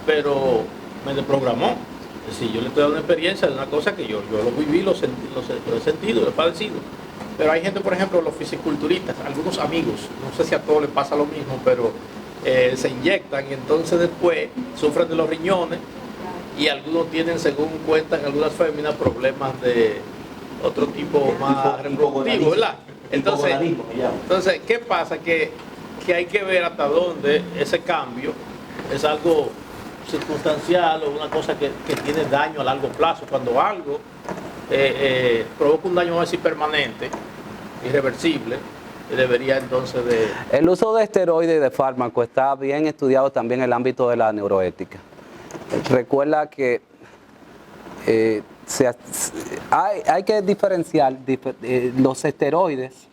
pero me desprogramó. Es decir, yo le estoy dando una experiencia de una cosa que yo lo viví, lo he sentido, lo he padecido. Pero hay gente, por ejemplo, los fisiculturistas, algunos amigos, no sé si a todos les pasa lo mismo, pero se inyectan y entonces después sufren de los riñones y algunos tienen, según cuentan algunas féminas, problemas de otro tipo más reproductivo, ¿verdad? Entonces, ¿qué pasa? Que hay que ver hasta dónde ese cambio es algo circunstancial o una cosa que tiene daño a largo plazo. Cuando algo provoca un daño, vamos a decir, permanente, irreversible, debería entonces de... El uso de esteroides y de fármacos está bien estudiado también en el ámbito de la neuroética. Recuerda que hay que diferenciar los esteroides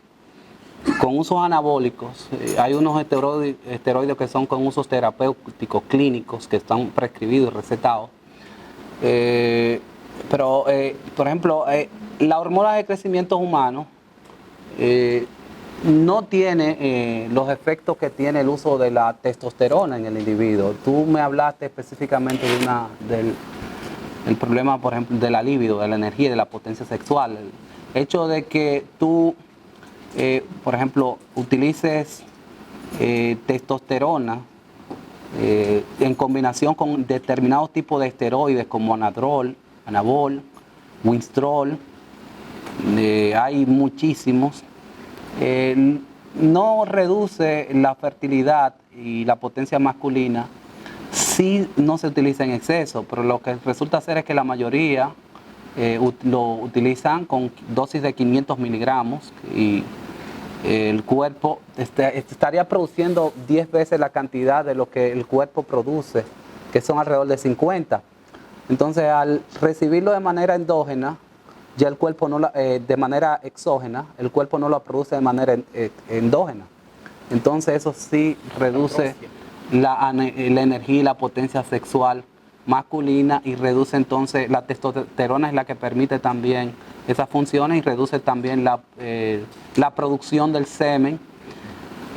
con usos anabólicos. Hay unos esteroides que son con usos terapéuticos clínicos que están prescribidos y recetados. Pero, por ejemplo, la hormona de crecimiento humano no tiene los efectos que tiene el uso de la testosterona en el individuo. Tú me hablaste específicamente del problema, por ejemplo, de la libido, de la energía y de la potencia sexual. El hecho de que tú, por ejemplo, utilices testosterona en combinación con determinados tipos de esteroides como anabol, winstrol, hay muchísimos, no reduce la fertilidad y la potencia masculina si no se utiliza en exceso, pero lo que resulta ser es que la mayoría lo utilizan con dosis de 500 miligramos y el cuerpo estaría produciendo 10 veces la cantidad de lo que el cuerpo produce, que son alrededor de 50. Entonces, al recibirlo de manera endógena, ya el cuerpo de manera exógena, el cuerpo no lo produce de manera endógena. Entonces, eso sí reduce la energía y la potencia sexual masculina y reduce entonces, la testosterona es la que permite también esas funciones y reduce también la producción del semen.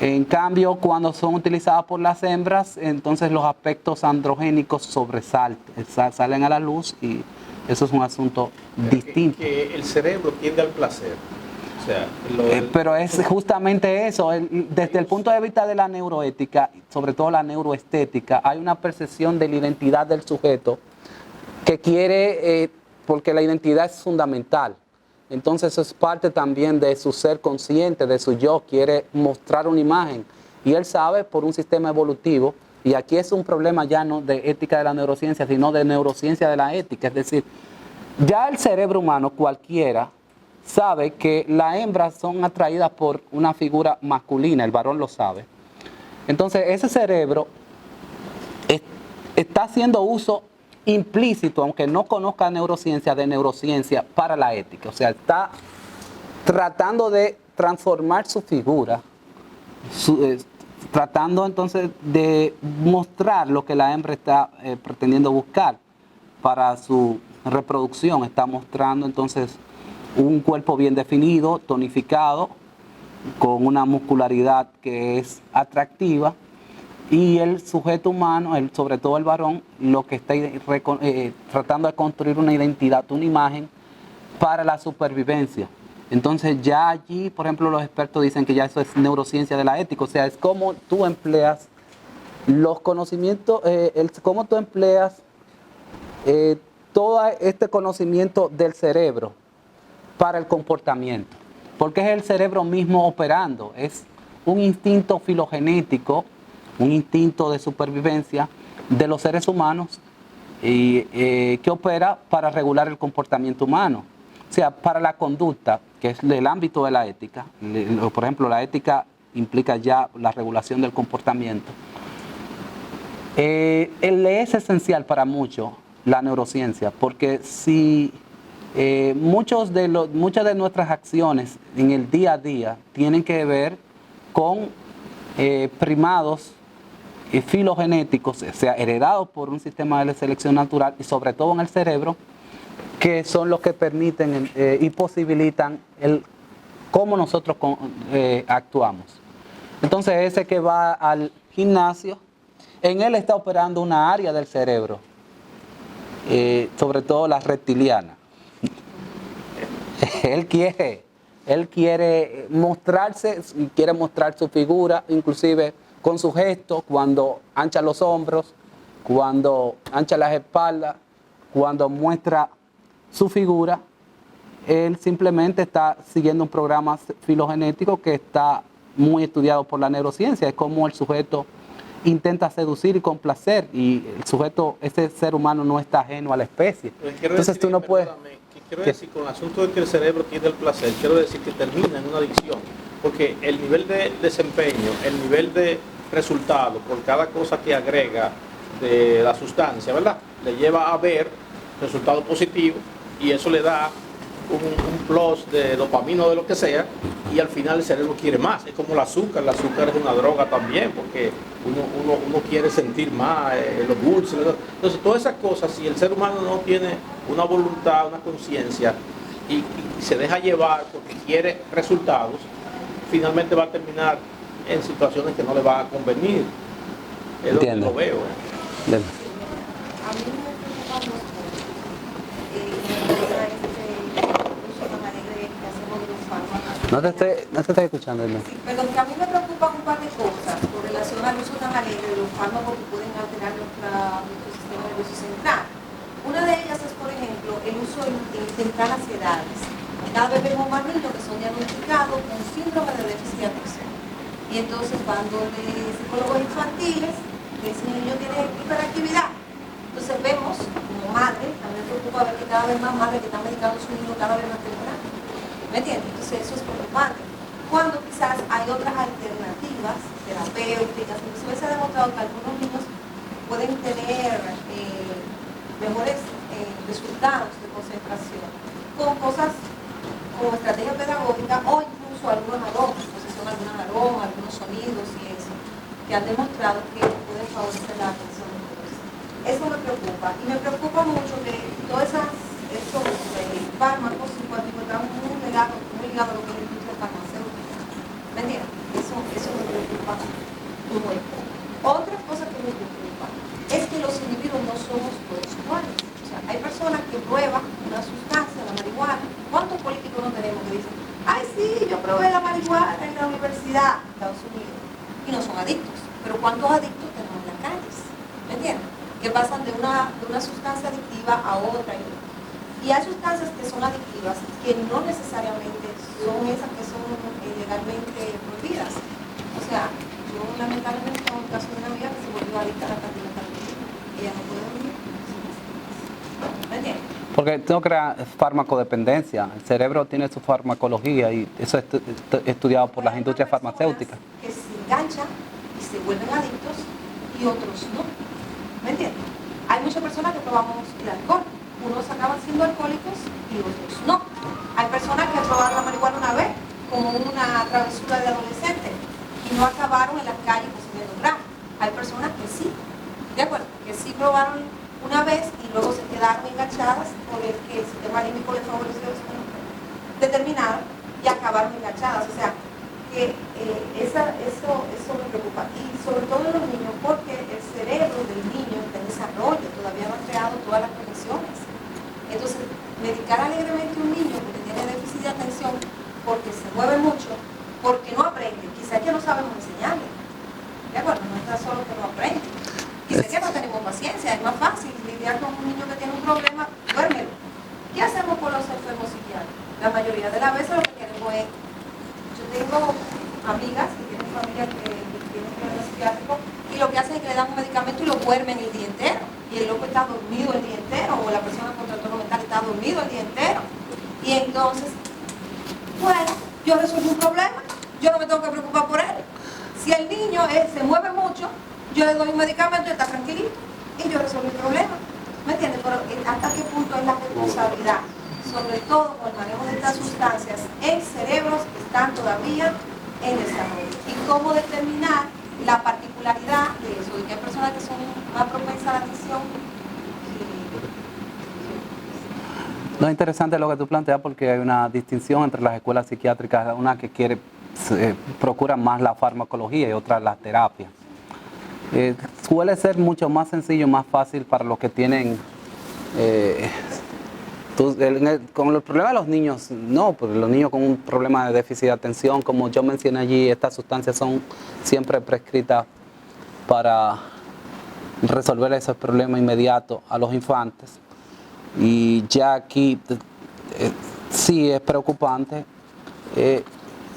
En cambio, cuando son utilizadas por las hembras, entonces los aspectos androgénicos salen a la luz y eso es un asunto distinto. Que el cerebro tiende al placer. O sea, pero es justamente eso, desde el punto de vista de la neuroética, sobre todo la neuroestética, hay una percepción de la identidad del sujeto que quiere, porque la identidad es fundamental, entonces eso es parte también de su ser consciente, de su yo, quiere mostrar una imagen y él sabe por un sistema evolutivo, y aquí es un problema ya no de ética de la neurociencia, sino de neurociencia de la ética, es decir, ya el cerebro humano cualquiera sabe que las hembras son atraídas por una figura masculina, el varón lo sabe. Entonces ese cerebro está haciendo uso implícito, aunque no conozca neurociencia, de neurociencia para la ética. O sea, está tratando de transformar su figura, tratando entonces de mostrar lo que la hembra está pretendiendo buscar para su reproducción. Está mostrando entonces un cuerpo bien definido, tonificado, con una muscularidad que es atractiva, y el sujeto humano, sobre todo el varón, lo que está tratando de construir una identidad, una imagen para la supervivencia. Entonces ya allí, por ejemplo, los expertos dicen que ya eso es neurociencia de la ética, o sea, es cómo tú empleas los conocimientos, cómo tú empleas todo este conocimiento del cerebro para el comportamiento, porque es el cerebro mismo operando, es un instinto filogenético, un instinto de supervivencia de los seres humanos que opera para regular el comportamiento humano. O sea, para la conducta, que es el ámbito de la ética, por ejemplo, la ética implica ya la regulación del comportamiento. Le es esencial para muchos la neurociencia, porque si muchas de nuestras acciones en el día a día tienen que ver con primados filogenéticos, o sea, heredados por un sistema de selección natural y sobre todo en el cerebro, que son los que permiten y posibilitan cómo nosotros actuamos. Entonces ese que va al gimnasio, en él está operando una área del cerebro, sobre todo la reptiliana. Él quiere mostrarse, quiere mostrar su figura, inclusive con su gesto, cuando ancha los hombros, cuando ancha las espaldas, cuando muestra su figura. Él simplemente está siguiendo un programa filogenético que está muy estudiado por la neurociencia. Es como el sujeto intenta seducir y complacer, y el sujeto, ese ser humano, no está ajeno a la especie. Entonces tú no puedes... Quiero decir, con el asunto de que el cerebro tiene el placer, quiero decir que termina en una adicción, porque el nivel de desempeño, el nivel de resultado por cada cosa que agrega de la sustancia, ¿verdad?, le lleva a ver resultados positivos, y eso le da un plus de dopamina o de lo que sea, y al final el cerebro quiere más. Es como el azúcar es una droga también, porque uno quiere sentir más, los dulces. Entonces todas esas cosas, si el ser humano no tiene una voluntad, una conciencia, y se deja llevar porque quiere resultados, finalmente va a terminar en situaciones que no le va a convenir. Es lo que lo veo. A mí me preocupa mucho No te estoy escuchando, ¿no? Sí, pero que a mí me preocupan un par de cosas con relación al uso tan alegre de los fármacos que pueden alterar nuestro sistema nervioso central. Una de ellas es, por ejemplo, el uso en tempranas edades. Cada vez vemos más niños que son diagnosticados con síndrome de déficit de atención. Y entonces van donde psicólogos infantiles, que ese niño tiene hiperactividad. Entonces vemos, como madre, a mí me preocupa ver que cada vez más madres que están medicando a su niño cada vez más temprano. ¿Me entiendes? Entonces eso es preocupante. Cuando quizás hay otras alternativas terapéuticas, inclusive se ha demostrado que algunos niños pueden tener mejores resultados de concentración con cosas como estrategia pedagógica o incluso algunos aromas, posesión de algunos aromas, algunos sonidos y eso, que han demostrado que pueden favorecer la atención de todos. Eso me preocupa, y me preocupa mucho que todos esos fármacos psicoactivos están muy ligados a lo que es la industria farmacéutica. ¿Me entiendes? Eso me preocupa mucho. Otra cosa que me preocupa es que los individuos no somos todos iguales. O sea, hay personas que prueban una sustancia, la marihuana. ¿Cuántos políticos no tenemos que dicen, ay sí, yo probé la marihuana en la universidad de Estados Unidos, y no son adictos? Pero ¿cuántos adictos tenemos en las calles? ¿Me entiendes? Que pasan de una sustancia adictiva a otra y otra. Y hay sustancias que son adictivas que no necesariamente son esas que son legalmente prohibidas. O sea, yo lamentablemente tengo un caso de una amiga que se volvió adicta a la cafeína. Ella no puede dormir. ¿Me entiendes? Porque no crea farmacodependencia. El cerebro tiene su farmacología y eso es estudiado por las industrias farmacéuticas. Que se enganchan y se vuelven adictos y otros no. ¿Me entiendes? Hay muchas personas que probamos el alcohol. Unos acaban siendo alcohólicos y otros no. Hay personas que probaron la marihuana una vez como una travesura de adolescente y no acabaron en las calles consumiendo crack. Hay personas que sí, ¿de acuerdo? Que sí probaron una vez y luego se quedaron enganchadas por el que el sistema límbico les favoreció determinado y acabaron enganchadas. O sea, que eso me preocupa. Y sobre todo en los niños, porque el cerebro del niño está en desarrollo, todavía no ha creado todas las conexiones. Entonces, medicar alegremente a un niño porque tiene déficit de atención, porque se mueve mucho, porque no aprende, quizás que no sabemos enseñarle. ¿De acuerdo? No está solo que no aprende. Quizás que no tenemos paciencia, es más fácil lidiar con un niño que tiene un problema, duérmelo. ¿Qué hacemos con los enfermos psiquiátricos? La mayoría de las veces lo que queremos es, yo tengo amigas que tienen familias que tienen problemas psiquiátricos y lo que hacen es que le dan un medicamento y lo duermen el día entero. Y el loco está dormido el día entero, o la persona con trastorno mental está dormido el día entero. Y entonces, bueno, yo resuelvo un problema, yo no me tengo que preocupar por él. Si el niño se mueve mucho, yo le doy un medicamento y está tranquilito y yo resuelvo el problema. ¿Me entiendes? Pero ¿hasta qué punto es la responsabilidad? Sobre todo con el manejo de estas sustancias en cerebros que están todavía en desarrollo. Y cómo determinar la particularidad de eso, de que hay personas que son más propensas a la adicción. No, es interesante lo que tú planteas porque hay una distinción entre las escuelas psiquiátricas, una que procura más la farmacología y otra la terapia. Suele ser mucho más sencillo, más fácil para los que tienen, con los problemas de los niños, no, porque los niños con un problema de déficit de atención, como yo mencioné allí, estas sustancias son siempre prescritas para resolver esos problemas inmediatos a los infantes. Y ya aquí sí es preocupante.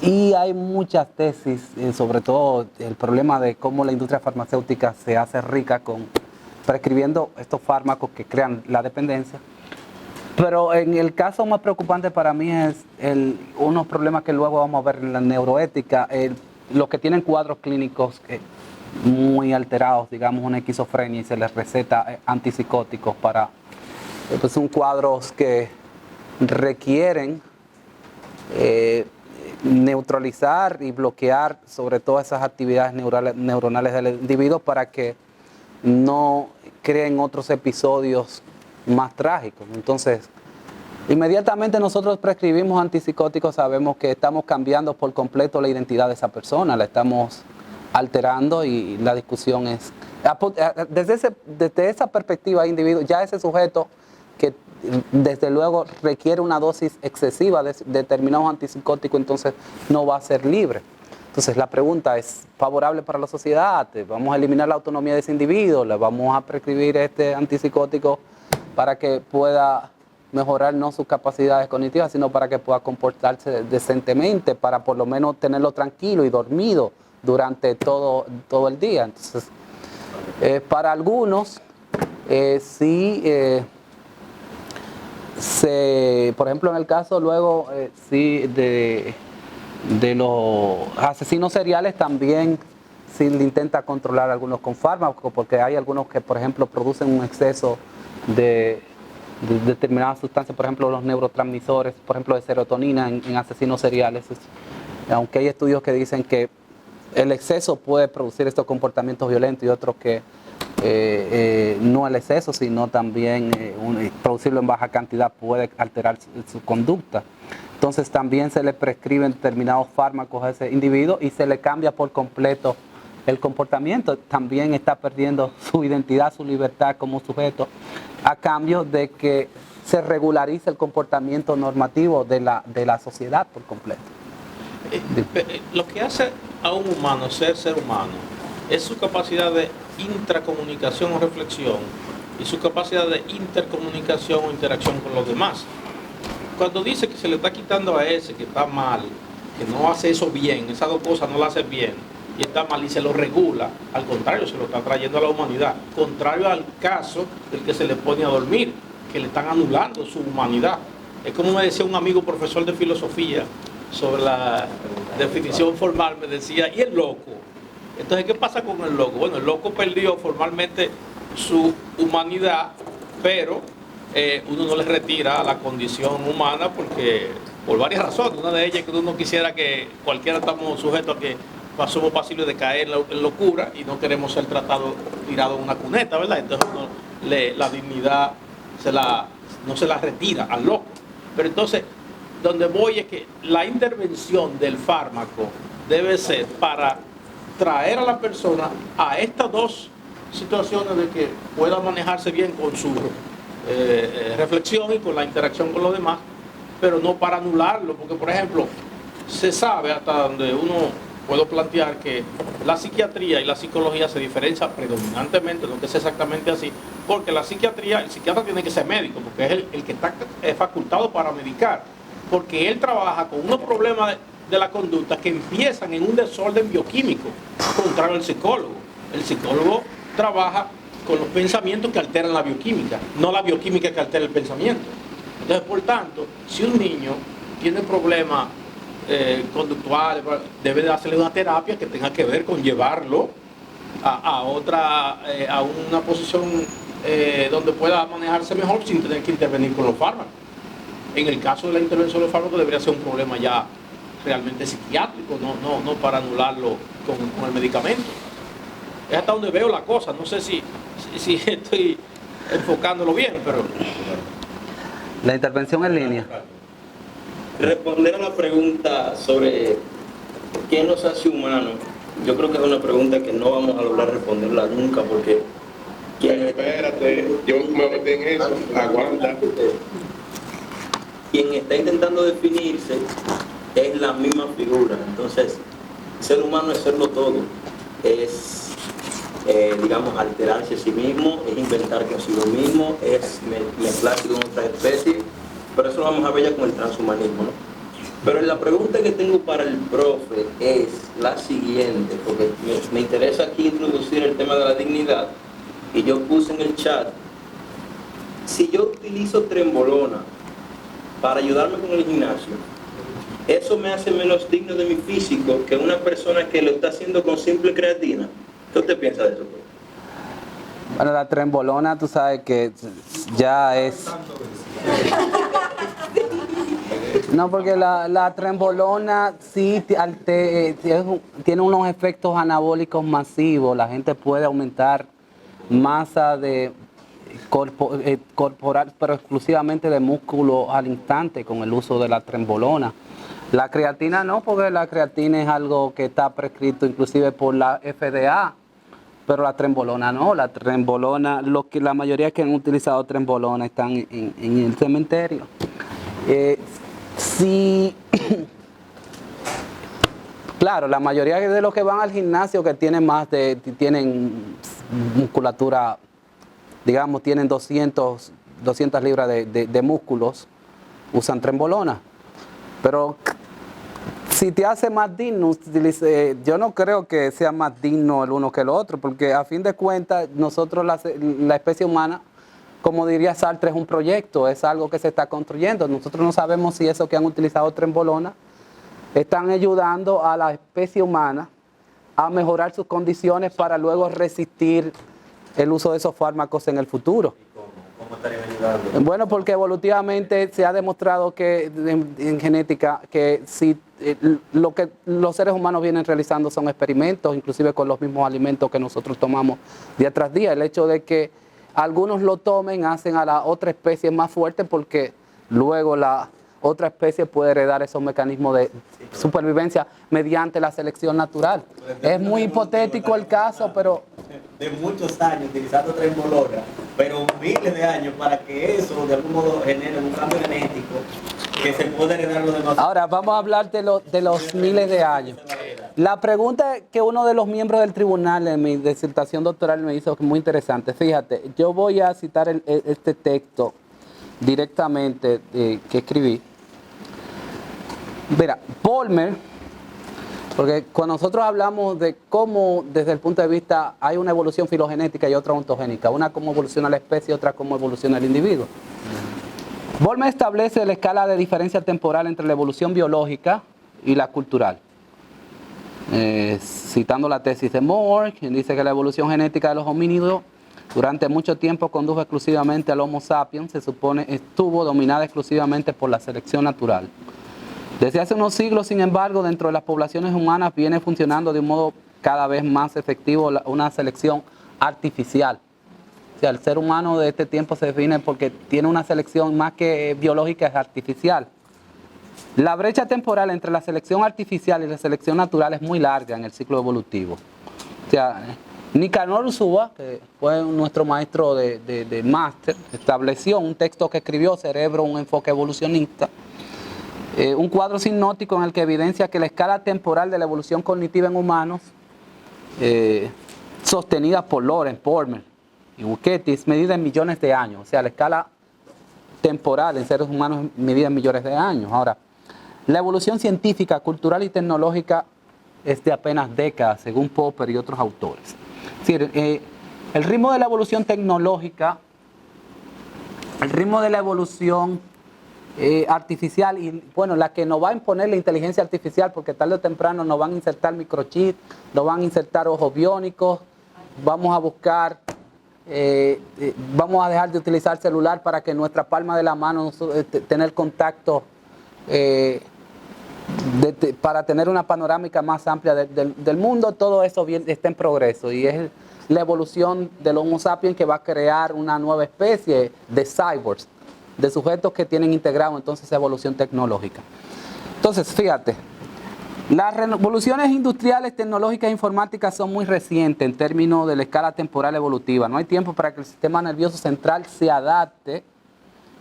Y hay muchas tesis, sobre todo el problema de cómo la industria farmacéutica se hace rica prescribiendo estos fármacos que crean la dependencia. Pero en el caso más preocupante para mí es unos problemas que luego vamos a ver en la neuroética, los que tienen cuadros clínicos muy alterados, digamos una esquizofrenia, y se les receta antipsicóticos para... Pues son cuadros que requieren neutralizar y bloquear sobre todo esas actividades neuronales del individuo para que no creen otros episodios más trágicos. Entonces, inmediatamente nosotros prescribimos antipsicóticos, sabemos que estamos cambiando por completo la identidad de esa persona, la estamos alterando y la discusión es, desde esa perspectiva individuo, ya ese sujeto que desde luego requiere una dosis excesiva de determinados antipsicóticos, entonces no va a ser libre. Entonces la pregunta es favorable para la sociedad, vamos a eliminar la autonomía de ese individuo, le vamos a prescribir este antipsicótico para que pueda mejorar no sus capacidades cognitivas, sino para que pueda comportarse decentemente, para por lo menos tenerlo tranquilo y dormido durante todo el día. Entonces, para algunos, sí, por ejemplo, en el caso luego, sí, de los asesinos seriales también sí le intenta controlar algunos con fármacos, porque hay algunos que, por ejemplo, producen un exceso de determinadas sustancias, por ejemplo, los neurotransmisores, por ejemplo, de serotonina en asesinos seriales. Aunque hay estudios que dicen que el exceso puede producir estos comportamientos violentos y otros que no el exceso, sino también producirlo en baja cantidad puede alterar su conducta. Entonces también se le prescriben determinados fármacos a ese individuo y se le cambia por completo el comportamiento. También está perdiendo su identidad, su libertad como sujeto, a cambio de que se regularice el comportamiento normativo de la sociedad por completo. Lo que hace a un humano ser humano es su capacidad de intracomunicación o reflexión y su capacidad de intercomunicación o interacción con los demás. Cuando dice que se le está quitando a ese que está mal, que no hace eso bien, esas dos cosas no las hace bien y está mal y se lo regula, al contrario, se lo está trayendo a la humanidad, contrario al caso del que se le pone a dormir, que le están anulando su humanidad. Es como me decía un amigo profesor de filosofía sobre la definición formal, me decía, ¿y el loco? Entonces, ¿qué pasa con el loco? Bueno, el loco perdió formalmente su humanidad, pero uno no le retira la condición humana porque por varias razones. Una de ellas es que uno quisiera que cualquiera estamos sujetos a que somos pasibles de caer en locura y no queremos ser tratados, tirados en una cuneta, ¿verdad? Entonces la dignidad no se la retira al loco. Pero entonces, donde voy es que la intervención del fármaco debe ser para traer a la persona a estas dos situaciones de que pueda manejarse bien con su reflexión y con la interacción con los demás, pero no para anularlo, porque por ejemplo, se sabe hasta donde uno puede plantear que la psiquiatría y la psicología se diferencian predominantemente, no que sea exactamente así, porque la psiquiatría, el psiquiatra tiene que ser médico, porque es el que está facultado para medicar, porque él trabaja con unos problemas de la conducta que empiezan en un desorden bioquímico, contrario al psicólogo. El psicólogo trabaja con los pensamientos que alteran la bioquímica, no la bioquímica que altera el pensamiento. Entonces, por tanto, si un niño tiene problemas conductuales, debe de hacerle una terapia que tenga que ver con llevarlo a una posición donde pueda manejarse mejor sin tener que intervenir con los fármacos. En el caso de la intervención de los fármacos debería ser un problema ya realmente psiquiátrico, no para anularlo con el medicamento. Es hasta donde veo la cosa, no sé si estoy enfocándolo bien, pero... La intervención en línea. Responder a la pregunta sobre qué nos hace humanos, yo creo que es una pregunta que no vamos a lograr responderla nunca, porque... Espérate, yo me metí en eso, aguanta. Quien está intentando definirse es la misma figura. Entonces, ser humano es serlo todo, es, digamos, alterarse a sí mismo, es inventar consigo mismo, es mezclarse con otra especie, pero eso lo vamos a ver ya con el transhumanismo, ¿no? Pero la pregunta que tengo para el profe es la siguiente, porque me interesa aquí introducir el tema de la dignidad, y yo puse en el chat, si yo utilizo trembolona para ayudarme con el gimnasio, eso me hace menos digno de mi físico que una persona que lo está haciendo con simple creatina. ¿Qué usted piensa de eso? Bueno, la trembolona, tú sabes que ya es... No, porque la trembolona sí tiene unos efectos anabólicos masivos. La gente puede aumentar masa de corporal, pero exclusivamente de músculo al instante con el uso de la trembolona. La creatina no, porque la creatina es algo que está prescrito inclusive por la FDA, pero la trembolona no. La trembolona, la mayoría que han utilizado trembolona están en el cementerio. Sí, claro, la mayoría de los que van al gimnasio que tienen tienen musculatura, digamos, tienen 200 libras de músculos, usan trembolona. Pero si te hace más digno, yo no creo que sea más digno el uno que el otro, porque a fin de cuentas nosotros, la especie humana, como diría Sartre, es un proyecto, es algo que se está construyendo. Nosotros no sabemos si eso que han utilizado trembolona están ayudando a la especie humana a mejorar sus condiciones para luego resistir el uso de esos fármacos en el futuro. ¿Cómo estarían ayudando? Bueno, porque evolutivamente se ha demostrado que en genética que si lo que los seres humanos vienen realizando son experimentos, inclusive con los mismos alimentos que nosotros tomamos día tras día. El hecho de que algunos lo tomen hacen a la otra especie más fuerte, porque luego la otra especie puede heredar esos mecanismos de supervivencia mediante la selección natural. Es muy hipotético el caso, pero... De muchos años utilizando trembolona, pero miles de años para que eso de algún modo genere un cambio genético que se pueda heredar los demás. Ahora vamos a hablar de los miles de años. La pregunta que uno de los miembros del tribunal en mi disertación doctoral me hizo muy interesante. Fíjate, yo voy a citar este texto directamente que escribí. Mira, Palmer Porque cuando nosotros hablamos de cómo, desde el punto de vista, hay una evolución filogenética y otra ontogénica, una cómo evoluciona la especie y otra cómo evoluciona el individuo. Bollmer establece la escala de diferencia temporal entre la evolución biológica y la cultural. Citando la tesis de Moore, quien dice que la evolución genética de los homínidos durante mucho tiempo condujo exclusivamente al Homo sapiens, se supone estuvo dominada exclusivamente por la selección natural. Desde hace unos siglos, sin embargo, dentro de las poblaciones humanas viene funcionando de un modo cada vez más efectivo una selección artificial. O sea, el ser humano de este tiempo se define porque tiene una selección más que biológica, es artificial. La brecha temporal entre la selección artificial y la selección natural es muy larga en el ciclo evolutivo. O sea, Nicanor Usuba, que fue nuestro maestro de máster, estableció un texto que escribió, Cerebro, un enfoque evolucionista, un cuadro sinóptico en el que evidencia que la escala temporal de la evolución cognitiva en humanos, sostenida por Lorenz, Bollmer y Buchetti, es medida en millones de años. O sea, la escala temporal en seres humanos es medida en millones de años. Ahora, la evolución científica, cultural y tecnológica es de apenas décadas, según Popper y otros autores. Es decir, el ritmo de la evolución tecnológica, el ritmo de la evolución artificial y bueno, la que nos va a imponer la inteligencia artificial, porque tarde o temprano nos van a insertar microchips, nos van a insertar ojos biónicos, vamos a buscar, vamos a dejar de utilizar celular para que nuestra palma de la mano tener contacto, para tener una panorámica más amplia del mundo. Todo eso está en progreso y es la evolución del Homo sapiens que va a crear una nueva especie de cyborgs, de sujetos que tienen integrado entonces esa evolución tecnológica. Entonces, fíjate, las revoluciones industriales, tecnológicas e informáticas son muy recientes en términos de la escala temporal evolutiva. No hay tiempo para que el sistema nervioso central se adapte.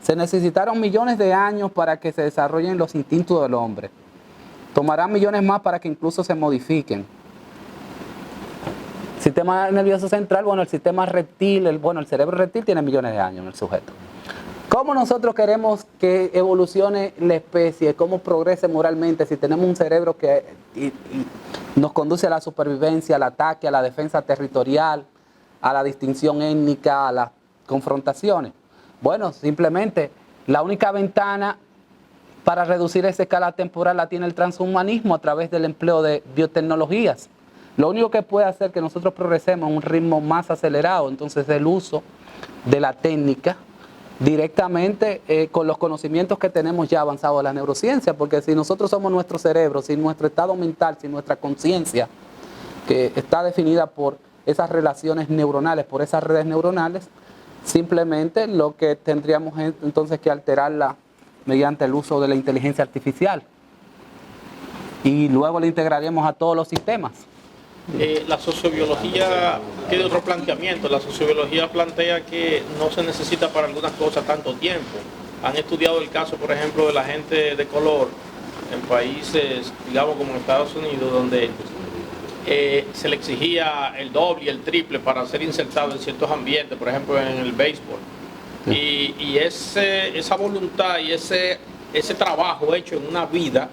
Se necesitaron millones de años para que se desarrollen los instintos del hombre. Tomarán millones más para que incluso se modifiquen. Sistema nervioso central, bueno, el sistema reptil, el cerebro reptil tiene millones de años en el sujeto. ¿Cómo nosotros queremos que evolucione la especie? ¿Cómo progrese moralmente si tenemos un cerebro que nos conduce a la supervivencia, al ataque, a la defensa territorial, a la distinción étnica, a las confrontaciones? Bueno, simplemente la única ventana para reducir esa escala temporal la tiene el transhumanismo a través del empleo de biotecnologías. Lo único que puede hacer que nosotros progresemos a un ritmo más acelerado, entonces, el uso de la técnica directamente con los conocimientos que tenemos ya avanzados de la neurociencia, porque si nosotros somos nuestro cerebro, sin nuestro estado mental, sin nuestra conciencia, que está definida por esas relaciones neuronales, por esas redes neuronales, simplemente lo que tendríamos entonces que alterarla mediante el uso de la inteligencia artificial y luego la integraríamos a todos los sistemas. La sociobiología tiene otro planteamiento. La sociobiología plantea que no se necesita para algunas cosas tanto tiempo. Han estudiado el caso, por ejemplo, de la gente de color en países, digamos, como Estados Unidos, donde se le exigía el doble y el triple para ser insertado en ciertos ambientes, por ejemplo, en el béisbol. Y esa voluntad y ese trabajo hecho en una vida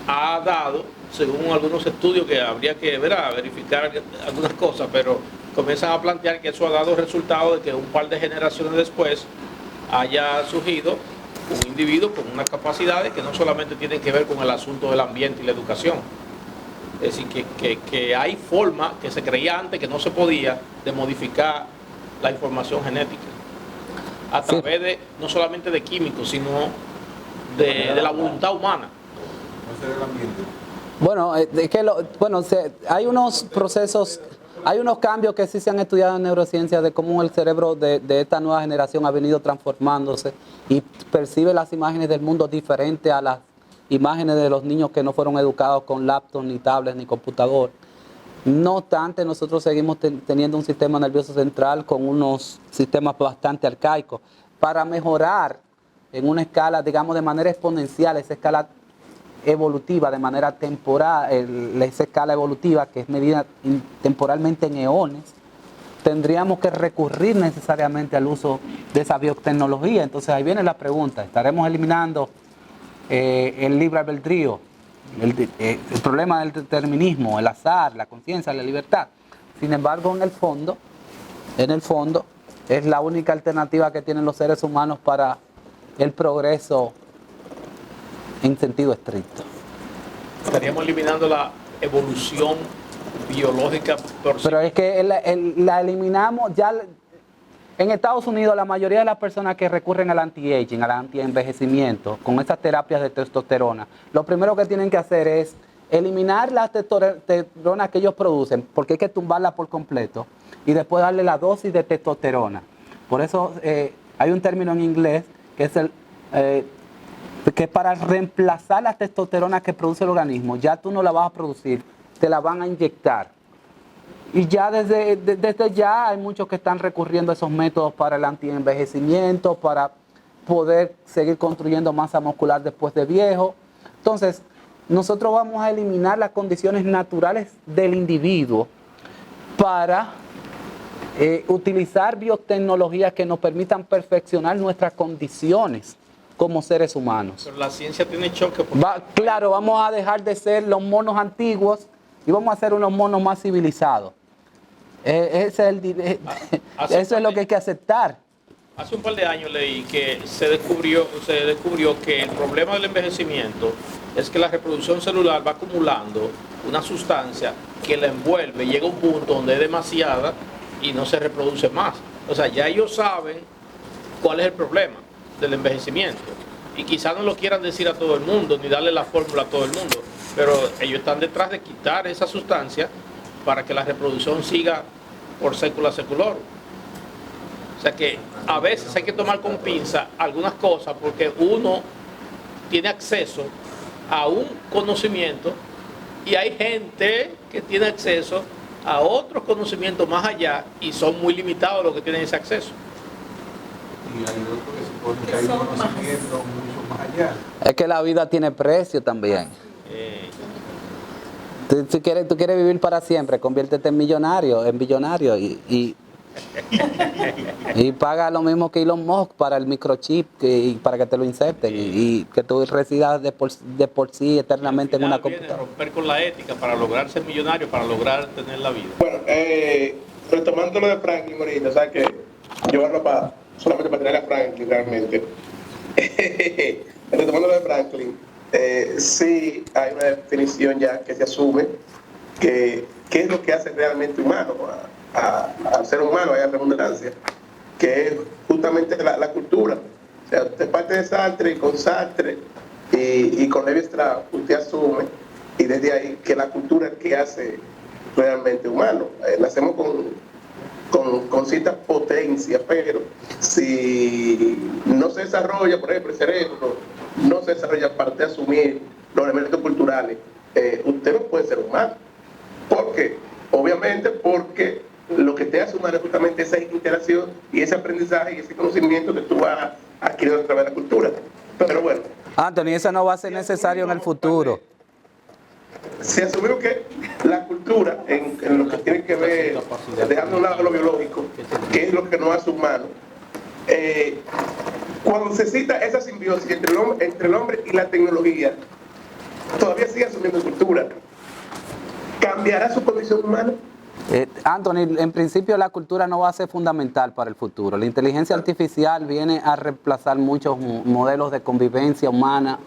ha dado, según algunos estudios que habría que verificar algunas cosas, pero comienzan a plantear que eso ha dado resultado de que un par de generaciones después haya surgido un individuo con unas capacidades que no solamente tienen que ver con el asunto del ambiente y la educación. Es decir, que hay forma que se creía antes que no se podía de modificar la información genética a través de, no solamente de químicos, sino de la voluntad humana. Bueno, es que hay unos procesos, hay unos cambios que sí se han estudiado en neurociencia de cómo el cerebro de esta nueva generación ha venido transformándose y percibe las imágenes del mundo diferente a las imágenes de los niños que no fueron educados con laptops, ni tablets, ni computador. No obstante, nosotros seguimos teniendo un sistema nervioso central con unos sistemas bastante arcaicos. Para mejorar en una escala, digamos, de manera exponencial, esa escala evolutiva, de manera temporal, esa escala evolutiva que es medida temporalmente en eones, tendríamos que recurrir necesariamente al uso de esa biotecnología. Entonces ahí viene la pregunta, ¿estaremos eliminando el libre albedrío el problema del determinismo, el azar, la conciencia, la libertad. Sin embargo, en el fondo, es la única alternativa que tienen los seres humanos para el progreso en sentido estricto. Estaríamos eliminando la evolución biológica por sí. Pero es que la eliminamos ya. En Estados Unidos, la mayoría de las personas que recurren al anti-aging, al anti-envejecimiento, con estas terapias de testosterona, lo primero que tienen que hacer es eliminar la testosterona que ellos producen, porque hay que tumbarla por completo, y después darle la dosis de testosterona. Por eso hay un término en inglés que es que para reemplazar la testosterona que produce el organismo, ya tú no la vas a producir, te la van a inyectar. Y ya desde ya hay muchos que están recurriendo a esos métodos para el antienvejecimiento, para poder seguir construyendo masa muscular después de viejo. Entonces, nosotros vamos a eliminar las condiciones naturales del individuo para utilizar biotecnologías que nos permitan perfeccionar nuestras condiciones como seres humanos. Pero la ciencia tiene choque. Claro, vamos a dejar de ser los monos antiguos y vamos a ser unos monos más civilizados. Eso es lo que hay que aceptar. Hace un par de años leí que se descubrió que el problema del envejecimiento es que la reproducción celular va acumulando una sustancia que la envuelve, llega a un punto donde es demasiada y no se reproduce más. O sea, ya ellos saben cuál es el problema del envejecimiento. Y quizás no lo quieran decir a todo el mundo, ni darle la fórmula a todo el mundo, pero ellos están detrás de quitar esa sustancia para que la reproducción siga por sécula secular. O sea que a veces hay que tomar con pinza algunas cosas porque uno tiene acceso a un conocimiento y hay gente que tiene acceso a otros conocimientos más allá y son muy limitados los que tienen ese acceso. Y hay otros que suponen que hay un conocimiento mucho más allá. Es que la vida tiene precio también. Tú quieres vivir para siempre, conviértete en billonario y paga lo mismo que Elon Musk para el microchip y para que te lo inserten y que tú residas de por sí eternamente en una computadora. Romper con la ética para lograr ser millonario, para lograr tener la vida. Bueno, retomando lo de Franklin ahorita, o sea que llevarlo solamente para tener a Franklin realmente. Retomando lo de Franklin, sí hay una definición ya que se asume que qué es lo que hace realmente humano al ser humano, hay redundancia, que es justamente la cultura. O sea, usted parte de Sartre y con Sartre y con Levi Strauss, usted asume y desde ahí que la cultura es que hace realmente humano. Nacemos con cierta potencia, pero si no se desarrolla, por ejemplo, el cerebro, no se desarrolla para usted asumir los elementos culturales, usted no puede ser humano. ¿Por qué? Obviamente porque lo que te hace humano es justamente esa interacción y ese aprendizaje y ese conocimiento que tú vas adquiriendo a través de la cultura. Pero bueno. Anthony, eso no va a ser necesario en el futuro. Se asumió que la cultura, en lo que tiene que ver, dejando a un lado lo biológico, que es lo que nos hace humano, cuando se cita esa simbiosis entre el hombre y la tecnología, todavía sigue asumiendo cultura. ¿Cambiará su condición humana? Anthony, en principio la cultura no va a ser fundamental para el futuro. La inteligencia artificial viene a reemplazar muchos modelos de convivencia humana.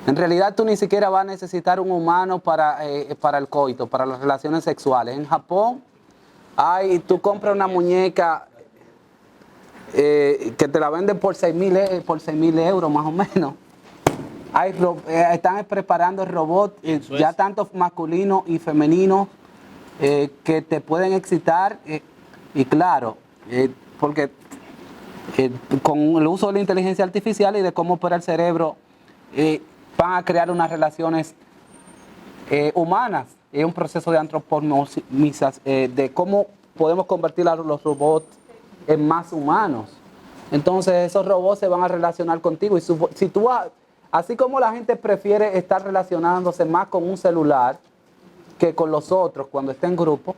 En realidad tú ni siquiera vas a necesitar un humano para el coito, para las relaciones sexuales. En Japón, tú compras una muñeca que te la venden por 6.000 euros más o menos. Están preparando robots, ya tanto masculinos y femeninos, que te pueden excitar. Y claro, porque con el uso de la inteligencia artificial y de cómo opera el cerebro, van a crear unas relaciones humanas. Es un proceso de antropomorfización, de cómo podemos convertir a los robots en más humanos. Entonces esos robots se van a relacionar contigo. Y si tú así como la gente prefiere estar relacionándose más con un celular que con los otros cuando está en grupo,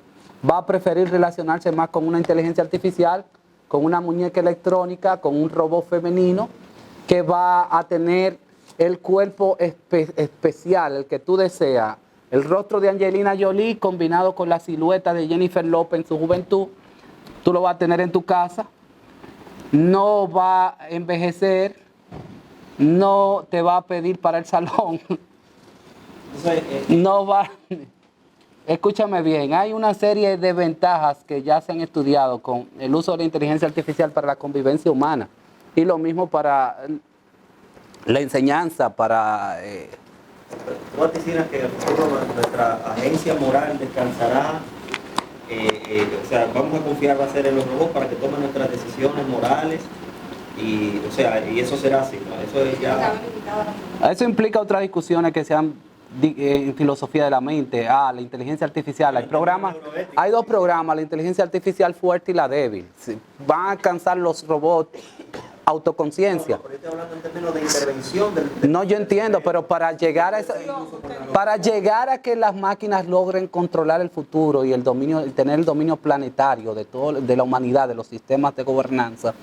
va a preferir relacionarse más con una inteligencia artificial, con una muñeca electrónica, con un robot femenino, que va a tener el cuerpo especial, el que tú deseas, el rostro de Angelina Jolie combinado con la silueta de Jennifer López en su juventud, tú lo vas a tener en tu casa, no va a envejecer, no te va a pedir para el salón, no va... Escúchame bien, hay una serie de ventajas que ya se han estudiado con el uso de la inteligencia artificial para la convivencia humana y lo mismo para la enseñanza, para... ¿Tú vaticinas que en el futuro nuestra agencia moral descansará? O sea, vamos a confiar, va a ser en los robots para que tomen nuestras decisiones morales y, o sea, y eso será así, ¿no? Eso es ya... Eso implica otras discusiones que se han en filosofía de la mente, la inteligencia artificial, hay dos programas, la inteligencia artificial fuerte y la débil. Van a alcanzar los robots autoconciencia. Pero yo estoy hablando en términos de intervención No, yo entiendo, pero para llegar a para llegar a que las máquinas logren controlar el futuro y el dominio, tener el dominio planetario de la humanidad, de los sistemas de gobernanza,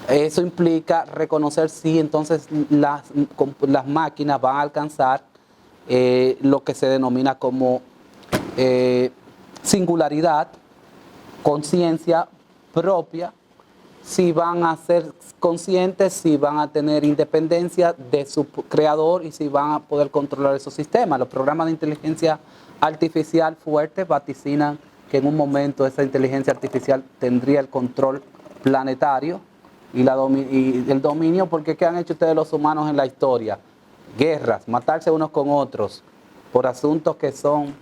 eso implica reconocer si entonces las máquinas van a alcanzar lo que se denomina como singularidad, conciencia propia, si van a ser conscientes, si van a tener independencia de su creador y si van a poder controlar esos sistemas. Los programas de inteligencia artificial fuerte vaticinan que en un momento esa inteligencia artificial tendría el control planetario y el dominio, porque ¿qué han hecho ustedes los humanos en la historia? Guerras, matarse unos con otros por asuntos que son,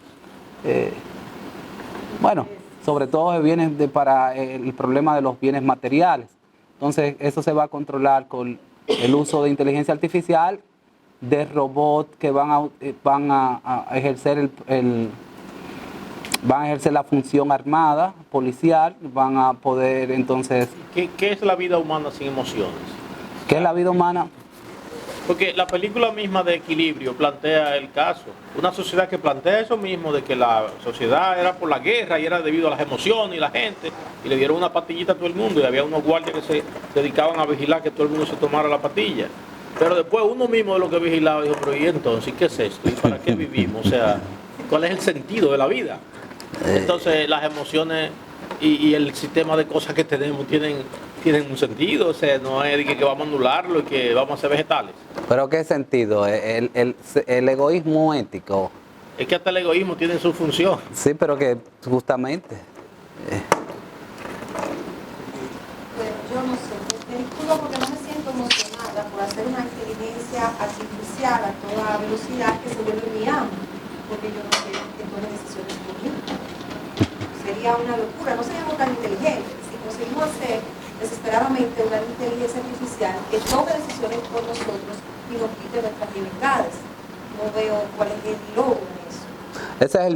sobre todo para el problema de los bienes materiales. Entonces, eso se va a controlar con el uso de inteligencia artificial, de robots que van a ejercer van a ejercer la función armada, policial, van a poder entonces... ¿Qué es la vida humana sin emociones? ¿Qué es la vida humana? Porque la película misma de Equilibrio plantea el caso. Una sociedad que plantea eso mismo, de que la sociedad era por la guerra y era debido a las emociones y la gente, y le dieron una pastillita a todo el mundo y había unos guardias que se dedicaban a vigilar que todo el mundo se tomara la pastilla. Pero después uno mismo de lo que vigilaba dijo, pero ¿y entonces qué es esto? ¿Y para qué vivimos? O sea, ¿cuál es el sentido de la vida? Entonces las emociones y el sistema de cosas que tenemos tienen un sentido, o sea, no es que vamos a anularlo y que vamos a ser vegetales. ¿Pero qué sentido? El egoísmo ético. Es que hasta el egoísmo tiene su función. Sí, pero que justamente... Bueno, yo no sé, te disculpo porque no me siento emocionada por hacer una inteligencia artificial a toda velocidad que se vuelve mi amo, porque yo no sé que tome decisiones por mí. Sería una locura, no seríamos tan inteligentes si conseguimos hacer desesperadamente una inteligencia artificial que tome decisiones por nosotros y nos quite nuestras libertades. No veo cuál es el logro en eso. Ese es el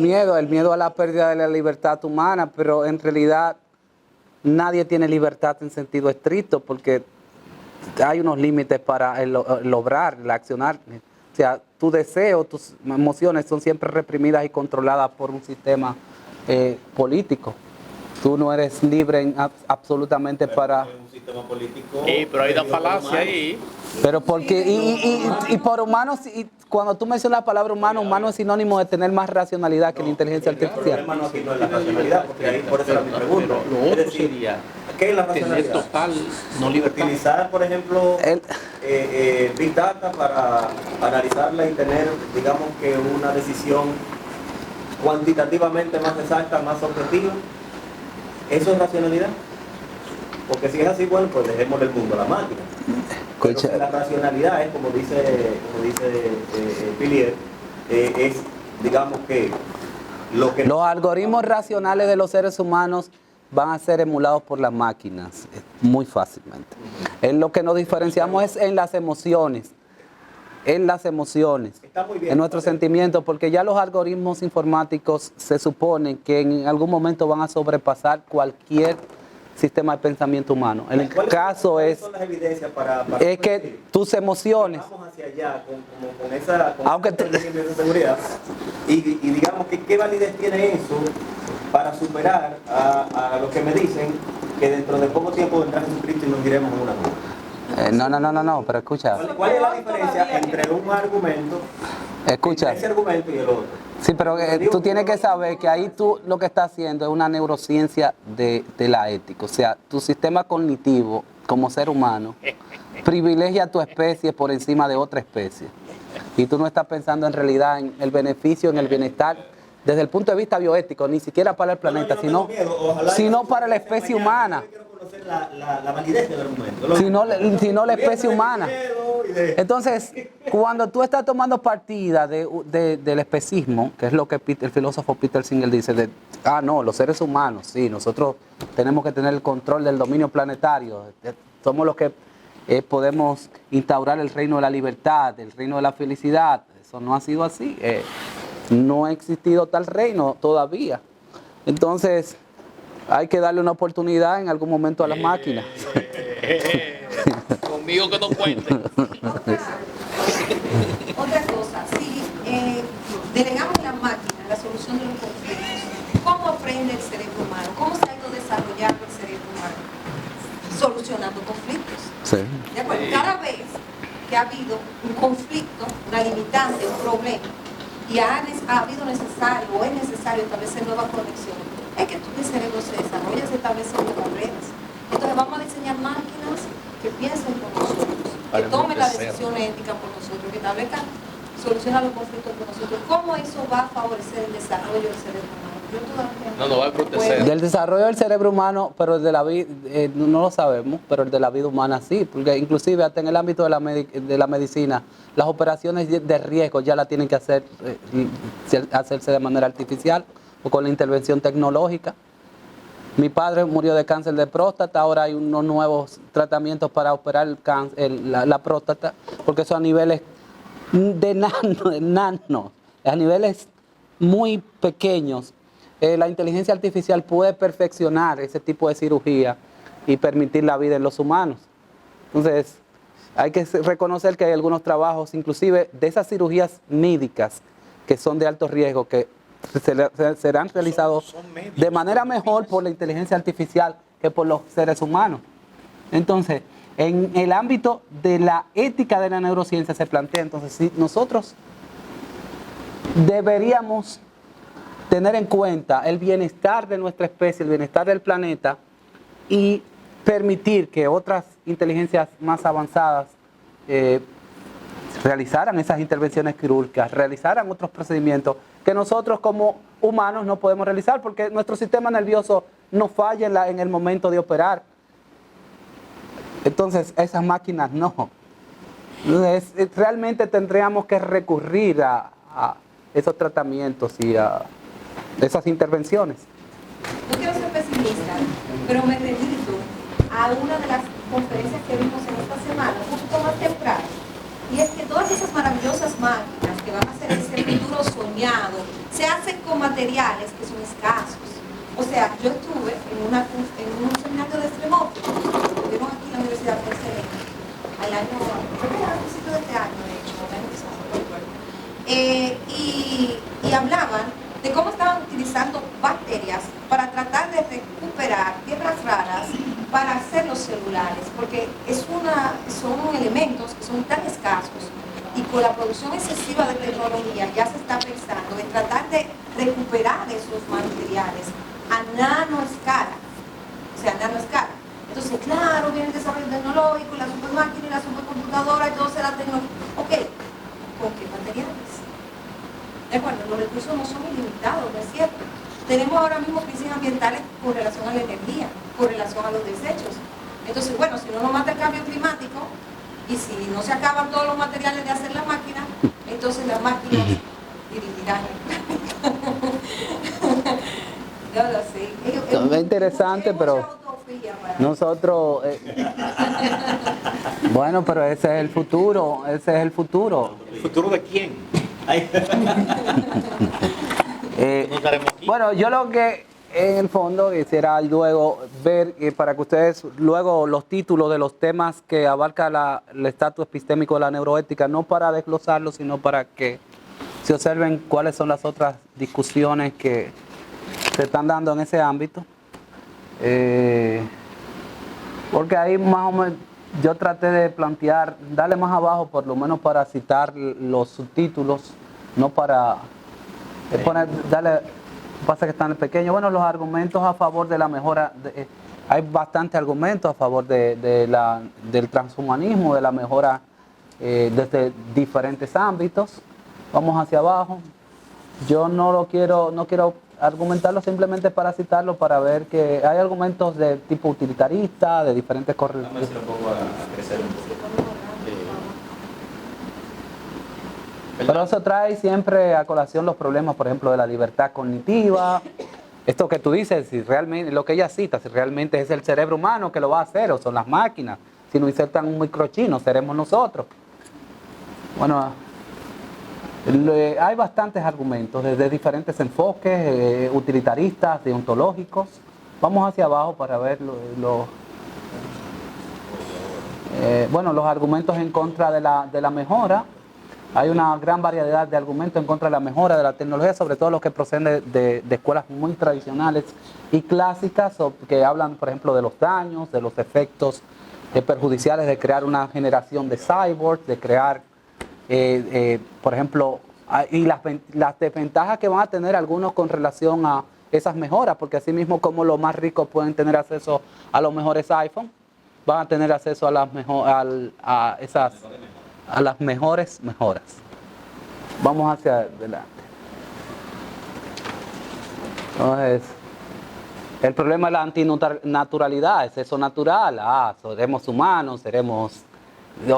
miedo a la pérdida de la libertad humana, pero en realidad nadie tiene libertad en sentido estricto porque hay unos límites para el obrar, el accionar. O sea, tu deseo, tus emociones son siempre reprimidas y controladas por un sistema político. Tú no eres libre absolutamente para... un sistema político... pero hay una falacia ahí. Pero porque... Y por humanos, y cuando tú mencionas la palabra humano, humano es sinónimo de tener más racionalidad que la inteligencia artificial. El problema no es la racionalidad, porque ahí por eso era mi pregunta. Lo otro sería ¿qué es la tener racionalidad? total no libertad. Utilizar, por ejemplo, Big Data para analizarla y tener, digamos que una decisión cuantitativamente más exacta, más objetiva. ¿Eso es racionalidad? Porque si es así, bueno, pues dejémosle el mundo a la máquina. Pero si la racionalidad es, como dice Pilier, es, digamos que lo que... Los algoritmos racionales de los seres humanos van a ser emulados por las máquinas muy fácilmente. En lo que nos diferenciamos es en las emociones. En nuestros sentimientos, porque ya los algoritmos informáticos se suponen que en algún momento van a sobrepasar cualquier sistema de pensamiento humano. En el caso ¿cuáles son las evidencias para es que tus emociones... Vamos hacia allá con esa seguridad y digamos que qué validez tiene eso para superar a los que me dicen que dentro de poco tiempo vendrá Jesucristo y nos iremos en una nube. No, pero escucha. ¿Cuál es la diferencia entre un argumento, Escucha. ese argumento y el otro? Sí, pero tú tienes que saber que ahí tú lo que estás haciendo es una neurociencia de la ética. O sea, tu sistema cognitivo como ser humano privilegia a tu especie por encima de otra especie. Y tú no estás pensando en realidad en el beneficio, en el bienestar, desde el punto de vista bioético, ni siquiera para el planeta, sino para la especie humana. La validez del argumento. Sino la especie humana. Entonces, cuando tú estás tomando partida del especismo, que es lo que el filósofo Peter Singer dice, no, los seres humanos, sí, nosotros tenemos que tener el control del dominio planetario, somos los que podemos instaurar el reino de la libertad, el reino de la felicidad. Eso no ha sido así, no ha existido tal reino todavía. Entonces, hay que darle una oportunidad en algún momento a las máquinas. Conmigo que no cuente. Otra cosa, si delegamos en la máquina la solución de los conflictos, ¿cómo aprende el cerebro humano? ¿Cómo se ha ido desarrollando el cerebro humano? Solucionando conflictos. Sí. ¿De acuerdo? Cada vez que ha habido un conflicto, una limitante, un problema, y ha habido necesario o es necesario establecer nuevas conexiones, es que el cerebro se desarrolla, se establecen nuevas redes. Entonces vamos a diseñar máquinas que piensen por nosotros, que tomen la decisión ética por nosotros, que establezcan, solucionen los conflictos por nosotros. ¿Cómo eso va a favorecer el desarrollo del cerebro humano? Yo todavía No va a proteger. Del desarrollo del cerebro humano, pero el de la vida, no lo sabemos, pero el de la vida humana sí, porque inclusive hasta en el ámbito de la medicina, las operaciones de riesgo ya la tienen que hacerse de manera artificial o con la intervención tecnológica. Mi padre murió de cáncer de próstata, ahora hay unos nuevos tratamientos para operar la próstata, porque eso a niveles de nano, a niveles muy pequeños. La inteligencia artificial puede perfeccionar ese tipo de cirugía y permitir la vida en los humanos. Entonces, hay que reconocer que hay algunos trabajos, inclusive de esas cirugías médicas que son de alto riesgo, que serán realizados de manera mejor por la inteligencia artificial que por los seres humanos. Entonces, en el ámbito de la ética de la neurociencia se plantea, entonces, si nosotros deberíamos tener en cuenta el bienestar de nuestra especie, el bienestar del planeta y permitir que otras inteligencias más avanzadas realizaran esas intervenciones quirúrgicas, realizaran otros procedimientos que nosotros como humanos no podemos realizar porque nuestro sistema nervioso no falla en el momento de operar. Entonces, esas máquinas no. Entonces, realmente tendríamos que recurrir a esos tratamientos y a esas intervenciones. No quiero ser pesimista, pero me remito a una de las conferencias que vimos en esta semana, un poquito más temprano, y es que todas esas maravillosas máquinas que van a hacer ese futuro soñado se hacen con materiales que son escasos. O sea, yo estuve en un seminario de extremófilos que tuvieron aquí en la Universidad de Excelente, al año, creo que era al principio de este año, de hecho, el año pasado, no recuerdo. Y hablaban de cómo estaban utilizando bacterias para tratar de recuperar piedras raras para hacer los celulares, porque son elementos que son tan escasos y con la producción excesiva de tecnología ya se está pensando en tratar de recuperar esos materiales a nanoescala, o sea, a nanoescala. Entonces, claro, viene el desarrollo tecnológico, la supermáquina y la supercomputadora y todo será tecnológico. Ok, ¿con qué materiales? De acuerdo, los recursos no son ilimitados, ¿no es cierto? Tenemos ahora mismo crisis ambientales con relación a la energía, con relación a los desechos. Entonces, bueno, si no nos mata el cambio climático y si no se acaban todos los materiales de hacer la máquina, entonces las máquinas dirigirán el planeta. No lo sé. Es interesante, pero nosotros... bueno, pero ese es el futuro, ese es el futuro. ¿El futuro de quién? Bueno, yo lo que en el fondo quisiera luego ver, para que ustedes luego los títulos de los temas que abarca el estatus epistémico de la neuroética, no para desglosarlo, sino para que se observen cuáles son las otras discusiones que se están dando en ese ámbito. Porque ahí más o menos yo traté de plantear, darle más abajo por lo menos para citar los subtítulos, no para poner, darle, pasa que están pequeños. Bueno, los argumentos a favor de la mejora, hay bastantes argumentos a favor del transhumanismo, de la mejora desde diferentes ámbitos. Vamos hacia abajo. Yo no quiero argumentarlo simplemente para citarlo, para ver que hay argumentos de tipo utilitarista, de diferentes corrientes. Pero eso trae siempre a colación los problemas, por ejemplo, de la libertad cognitiva. Esto que tú dices, si realmente, lo que ella cita, si realmente es el cerebro humano que lo va a hacer o son las máquinas. Si nos insertan un microchip, no seremos nosotros. Bueno, hay bastantes argumentos desde diferentes enfoques, utilitaristas, deontológicos. Vamos hacia abajo para ver los argumentos en contra de la mejora. Hay una gran variedad de argumentos en contra de la mejora de la tecnología, sobre todo los que proceden de escuelas muy tradicionales y clásicas, que hablan, por ejemplo, de los daños, de los efectos perjudiciales de crear una generación de cyborgs, de crear, por ejemplo, y las desventajas que van a tener algunos con relación a esas mejoras, porque así mismo como los más ricos pueden tener acceso a los mejores iPhones, van a tener acceso a las mejores mejoras. Vamos hacia adelante. Entonces, el problema es la antinaturalidad, es eso natural. Seremos humanos,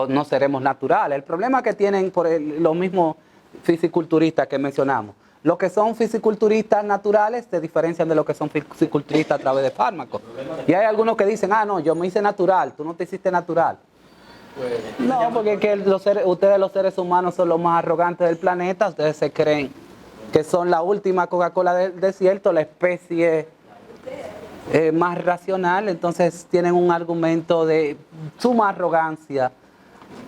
no seremos naturales. El problema que tienen por los mismos fisiculturistas que mencionamos. Los que son fisiculturistas naturales se diferencian de los que son fisiculturistas a través de fármacos. Y hay algunos que dicen, no, yo me hice natural, tú no te hiciste natural. No, porque es que ustedes los seres humanos son los más arrogantes del planeta. Ustedes se creen que son la última Coca-Cola del desierto, la especie más racional. Entonces tienen un argumento de suma arrogancia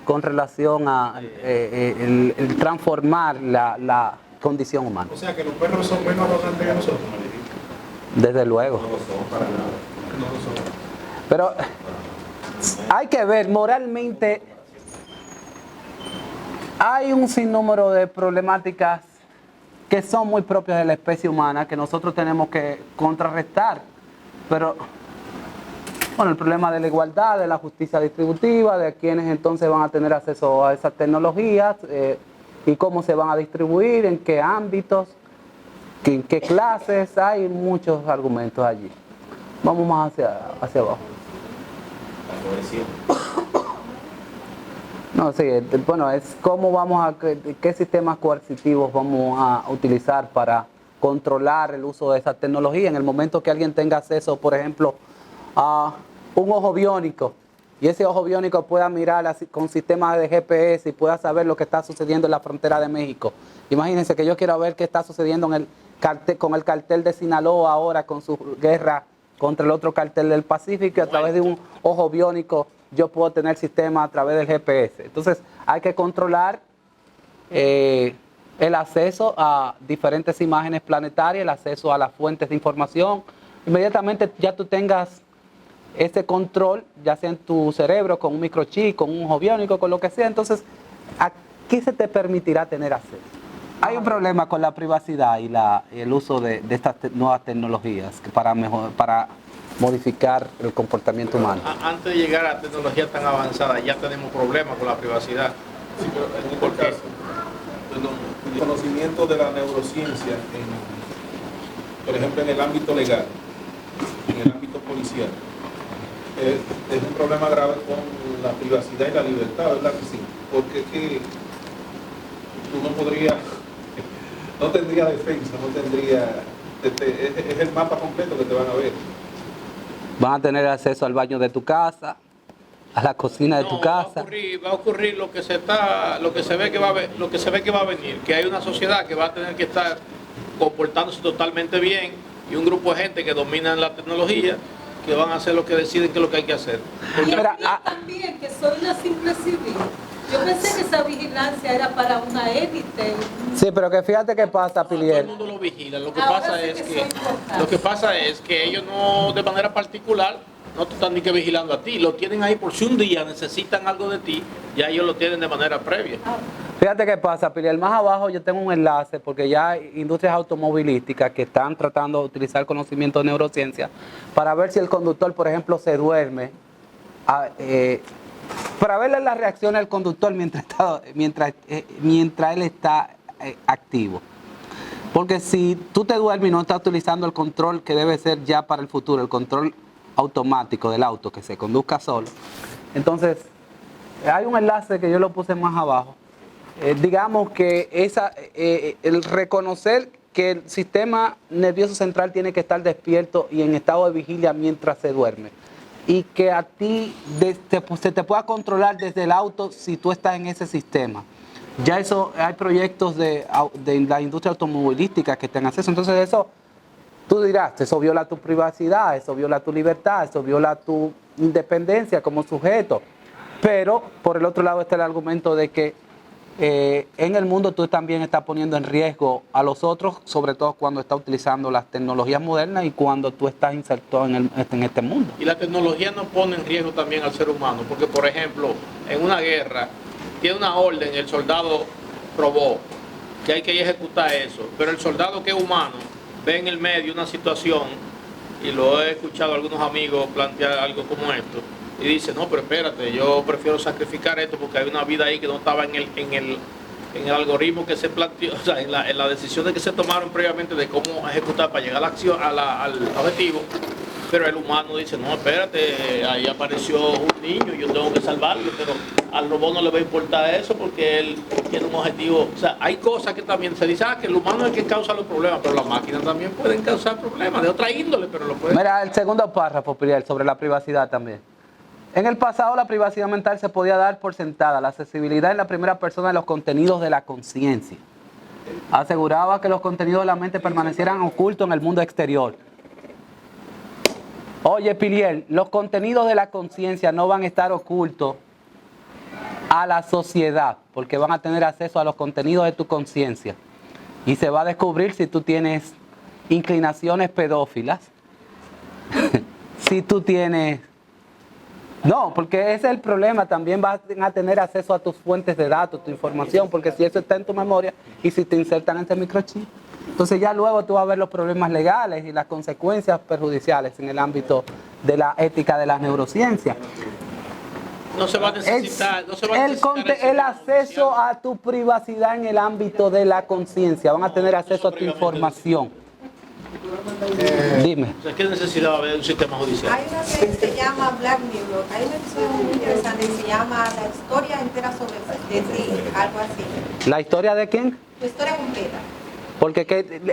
con relación a el transformar la condición humana. O sea que los perros son menos arrogantes que nosotros. Desde luego. No lo son para nada. No lo son. Pero hay que ver, moralmente hay un sinnúmero de problemáticas que son muy propias de la especie humana que nosotros tenemos que contrarrestar. Pero, bueno, el problema de la igualdad, de la justicia distributiva, de quienes entonces van a tener acceso a esas tecnologías y cómo se van a distribuir, en qué ámbitos, en qué clases, hay muchos argumentos allí. Vamos más hacia abajo. No, sí, bueno, es cómo qué sistemas coercitivos vamos a utilizar para controlar el uso de esa tecnología. En el momento que alguien tenga acceso, por ejemplo, a un ojo biónico, y ese ojo biónico pueda mirar con sistemas de GPS y pueda saber lo que está sucediendo en la frontera de México. Imagínense que yo quiero ver qué está sucediendo con el cartel de Sinaloa ahora, con su guerra contra el otro cartel del Pacífico, y a través de un ojo biónico yo puedo tener sistema a través del GPS. Entonces hay que controlar el acceso a diferentes imágenes planetarias, el acceso a las fuentes de información. Inmediatamente ya tú tengas ese control, ya sea en tu cerebro, con un microchip, con un ojo biónico, con lo que sea, entonces aquí se te permitirá tener acceso. Hay un problema con la privacidad y el uso de estas nuevas tecnologías para modificar el comportamiento humano. Antes de llegar a tecnología tan avanzada ya tenemos problemas con la privacidad. Sí, pero en este caso, el conocimiento de la neurociencia, por ejemplo, en el ámbito legal, en el ámbito policial, es un problema grave con la privacidad y la libertad, ¿verdad que sí? Porque es que tú no tendría defensa, es el mapa completo que te van a ver. Van a tener acceso al baño de tu casa, a la cocina de tu casa. Va a ocurrir lo que se ve que va a venir, que hay una sociedad que va a tener que estar comportándose totalmente bien y un grupo de gente que dominan la tecnología que van a hacer lo que deciden que es lo que hay que hacer. Porque también que soy una simple civil. Yo pensé que esa vigilancia era para una élite. Sí, pero que fíjate qué pasa, Pilier. Todo el mundo lo vigila. Lo que pasa es que ellos no, de manera particular, no te están ni que vigilando a ti, lo tienen ahí por si un día necesitan algo de ti, ya ellos lo tienen de manera previa. Fíjate qué pasa, Piliel, más abajo yo tengo un enlace porque ya hay industrias automovilísticas que están tratando de utilizar conocimiento de neurociencia para ver si el conductor, por ejemplo, se duerme, para verle la reacción al conductor mientras él está activo. Porque si tú te duermes y no estás utilizando el control que debe ser ya para el futuro, el control automático del auto, que se conduzca solo, entonces hay un enlace que yo lo puse más abajo. Digamos que el reconocer que el sistema nervioso central tiene que estar despierto y en estado de vigilia mientras se duerme. Y que a ti se te pueda controlar desde el auto si tú estás en ese sistema. Ya eso, hay proyectos de la industria automovilística que tengan acceso. Entonces eso, tú dirás, eso viola tu privacidad, eso viola tu libertad, eso viola tu independencia como sujeto. Pero por el otro lado está el argumento de que en el mundo tú también estás poniendo en riesgo a los otros, sobre todo cuando estás utilizando las tecnologías modernas y cuando tú estás inserto en este mundo. Y la tecnología no pone en riesgo también al ser humano, porque por ejemplo, en una guerra, tiene una orden, el soldado probó que hay que ejecutar eso, pero el soldado que es humano ve en el medio una situación, y lo he escuchado a algunos amigos plantear algo como esto, y dice, no, pero espérate, yo prefiero sacrificar esto porque hay una vida ahí que no estaba en el algoritmo que se planteó, o sea, en la decisiones que se tomaron previamente de cómo ejecutar para llegar a la acción, al objetivo. Pero el humano dice, no, espérate, ahí apareció un niño, yo tengo que salvarlo, pero al robot no le va a importar eso porque él tiene un objetivo. O sea, hay cosas que también se dice, que el humano es el que causa los problemas, pero las máquinas también pueden causar problemas de otra índole, pero lo pueden. Mira, el segundo párrafo, Piriel, sobre la privacidad también. En el pasado la privacidad mental se podía dar por sentada, la accesibilidad en la primera persona de los contenidos de la conciencia. Aseguraba que los contenidos de la mente permanecieran ocultos en el mundo exterior. Oye, Piliel, los contenidos de la conciencia no van a estar ocultos a la sociedad, porque van a tener acceso a los contenidos de tu conciencia. Y se va a descubrir si tú tienes inclinaciones pedófilas, si tú tienes... No, porque ese es el problema, también vas a tener acceso a tus fuentes de datos, tu información, porque si eso está en tu memoria y si te insertan en este microchip, entonces ya luego tú vas a ver los problemas legales y las consecuencias perjudiciales en el ámbito de la ética de las neurociencias. No se va a necesitar, el acceso a tu privacidad en el ámbito de la conciencia, van a tener acceso a tu información. Dime. ¿Qué necesidad va a haber de un sistema judicial? Hay una que se llama Black Mirror, hay una episodio muy interesante que se llama La historia entera sobre ti, algo así. ¿La historia de quién? La historia completa. Porque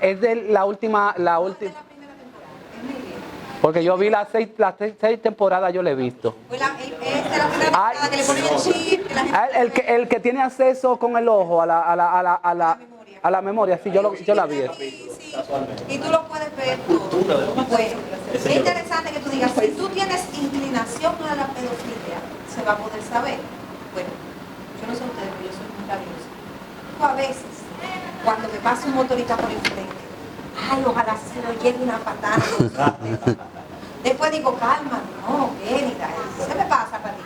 es de la última... Es de la primera temporada, es muy bien. Porque yo vi las seis temporadas, yo le he visto. Pues es de la primera temporada que le ponen el chip. El que tiene acceso con el ojo a la memoria, sí, yo la vi. Sí. Y tú lo puedes ver todo. Bueno, es interesante que tú digas, si tú tienes inclinación a la pedofilia, se va a poder saber. Bueno, yo no sé ustedes, pero yo soy muy rabiosa. A veces, cuando me pasa un motorista por enfrente, ay, ojalá se lo lleve una patada. Después digo, calma, no, Kérida, se me pasa para ti.